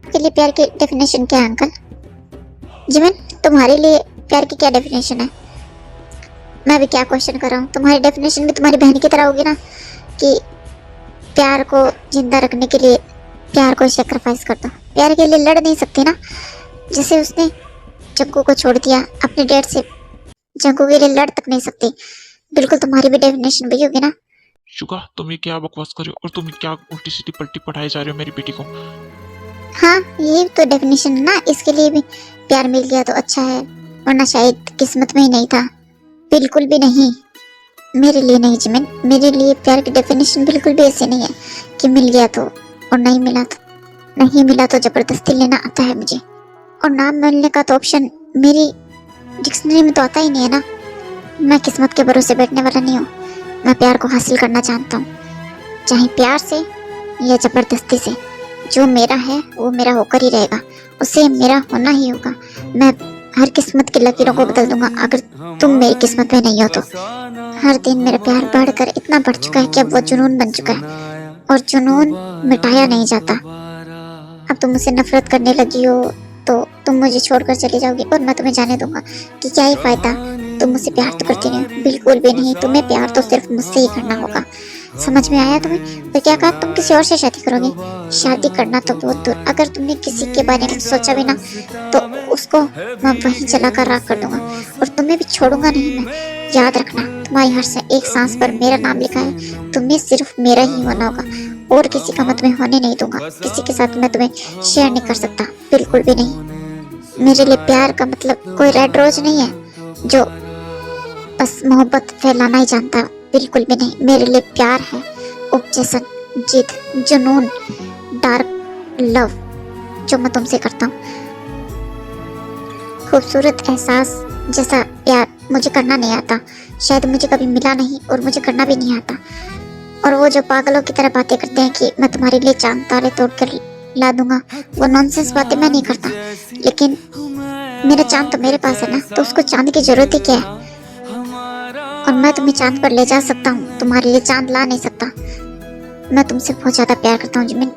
के लिए प्यार की डेफिनेशन क्या है अंकल? जिमिन, तुम्हारे लिए प्यार की क्या डेफिनेशन है? मैं भी क्या क्वेश्चन कर रहा हूँ? तुम्हारी डेफिनेशन भी तुम्हारी बहन की तरह होगी ना, कि प्यार को जिंदा रखने के लिए प्यार को सेक्रीफाइस कर दो। प्यार के लिए लड़ नहीं सकते ना, जैसे उसने जंकू को छोड़ दिया अपने डैड से, जंकू के लिए लड़ तक नहीं सकती। बिल्कुल तुम्हारी भी डेफिनेशन वही होगी ना। शुगा, तुम ये क्या बकवास कर रहे हो और तुम क्या उल्टी सीधी पलटी पढ़ाए जा रहे हो मेरी बेटी को? हाँ, यही तो डेफिनेशन है ना। इसके लिए भी प्यार मिल गया तो अच्छा है, वरना शायद किस्मत में ही नहीं था। बिल्कुल भी नहीं, मेरे लिए नहीं जिमिन, मेरे लिए प्यार की डेफिनेशन बिल्कुल भी ऐसे नहीं है कि मिल गया तो और नहीं मिला तो। नहीं मिला तो जबरदस्ती लेना आता है मुझे, और ना मिलने का तो ऑप्शन मेरी डिक्शनरी में तो आता ही नहीं है ना। मैं किस्मत के भरोसे बैठने वाला नहीं हूँ। मैं प्यार को हासिल करना जानता हूँ, चाहे प्यार से या जबरदस्ती से। जो मेरा है वो मेरा होकर ही रहेगा, उसे मेरा होना ही होगा। मैं हर किस्मत की लकीरों को बदल दूंगा अगर तुम मेरी किस्मत में नहीं हो तो। हर दिन मेरा प्यार बढ़कर इतना बढ़ चुका है कि अब वो जुनून बन चुका है, और जुनून मिटाया नहीं जाता। अब तुम मुझसे नफरत करने लगी हो तो तुम मुझे छोड़कर चली जाओगी, और मैं तुम्हें जाने दूंगा कि क्या ही फायदा। तुम मुझसे प्यार तो करती नहीं हो, बिल्कुल भी नहीं। तुम्हें प्यार तो सिर्फ मुझसे ही करना होगा। समझ में आया तुम्हें? तो क्या कहा, तुम किसी और से शादी करोगी? शादी करना तो बहुत दूर, अगर तुमने किसी के बारे में सोचा भी ना तो उसको मैं वहीं जलाकर राख कर दूंगा, और तुम्हें भी छोड़ूंगा नहीं मैं। याद रखना, तुम्हारी हर से एक सांस पर मेरा नाम लिखा है। तुम्हें सिर्फ मेरा ही होना होगा, और किसी का मैं तुम्हें होने नहीं दूंगा। किसी के साथ मैं तुम्हें शेयर नहीं कर सकता, बिल्कुल भी नहीं। मेरे लिए प्यार का मतलब कोई रेड रोज नहीं है जो बस मोहब्बत फैलाना ही जानता है, बिल्कुल भी नहीं। मेरे लिए प्यार है ऑब्सेशन, जिद, जुनून, डार्क लव, जो मैं तुमसे करता हूँ। खूबसूरत एहसास जैसा प्यार मुझे करना नहीं आता, शायद मुझे कभी मिला नहीं और मुझे करना भी नहीं आता। और वो जो पागलों की तरह बातें करते हैं कि मैं तुम्हारे लिए चांद तारे तोड़कर ला दूंगा, वो नॉनसेंस बातें मैं नहीं करता। लेकिन मेरा चांद तो मेरे पास है ना, तो उसको चांद की जरूरत ही क्या है? और मैं तुम्हें चांद पर ले जा सकता हूँ, तुम्हारे लिए चांद ला नहीं सकता। मैं तुमसे बहुत ज्यादा प्यार करता हूँ जिमिन।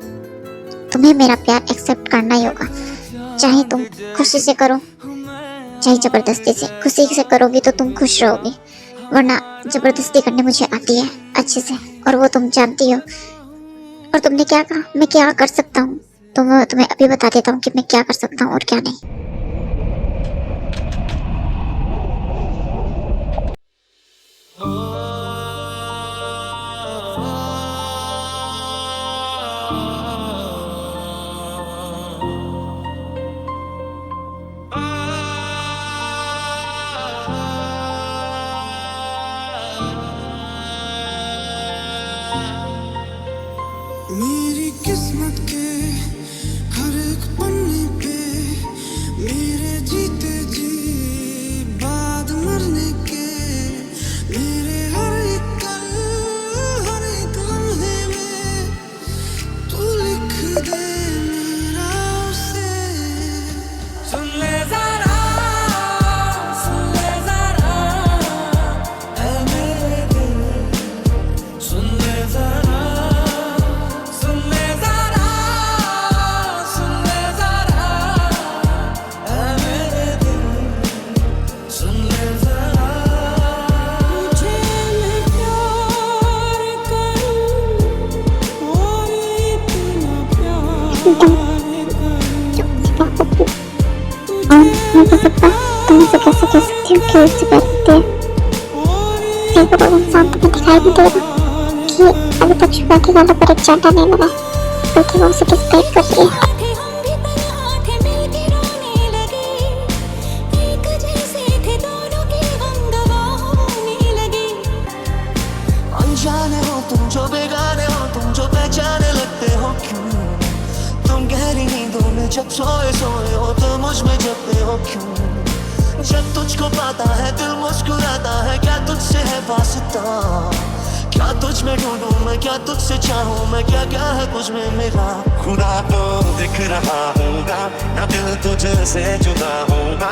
तुम्हें मेरा प्यार एक्सेप्ट करना ही होगा, चाहे तुम खुशी से करो चाहे जबरदस्ती से। खुशी से करोगी तो तुम खुश रहोगी, वरना जबरदस्ती करने मुझे आती है अच्छे से, और वो तुम जानती हो। और तुमने क्या कहा मैं क्या कर सकता हूँ, तो मैं तुम्हें अभी बता देता हूँ कि मैं क्या कर सकता हूँ और क्या नहीं। मेरी किस्मत के हर एक पन्ने पे मेरे जीते जी बाद मरने के, मेरे हर एक पल हर एक लम्हे में तू लिख दे मेरा उसे। सुन ले जरा, सुन ले जरा, ऐ मेरे दिल, सुन ले जरा, मैं तो सकता तुमसे कैसे कह सकती हूँ कि उससे प्यार करती है। देखो वो इंसान तुम्हें दिखाई भी देगा कि अभी तक शुभा की गालों पर एक चांटा नहीं लगा, क्योंकि वो उसे किस टाइप कर रही है। अनजाने हो तुम जो बेगाने हो, तुम जो पहचाने लगते हो क्यों? तुम गहरी नींदों में जब सोए सोए हो तो मुझ में जगते हो क्यों? जब तुझको पाता है दिल मुस्कुराता है, क्या तुझसे है वास्ता? क्या तुझ में ढूंढूं मैं, क्या तुझसे चाहूं मैं, क्या क्या है कुछ में मेरा? खुदा तो दिख रहा होगा ना, दिल तुझसे जुदा होगा।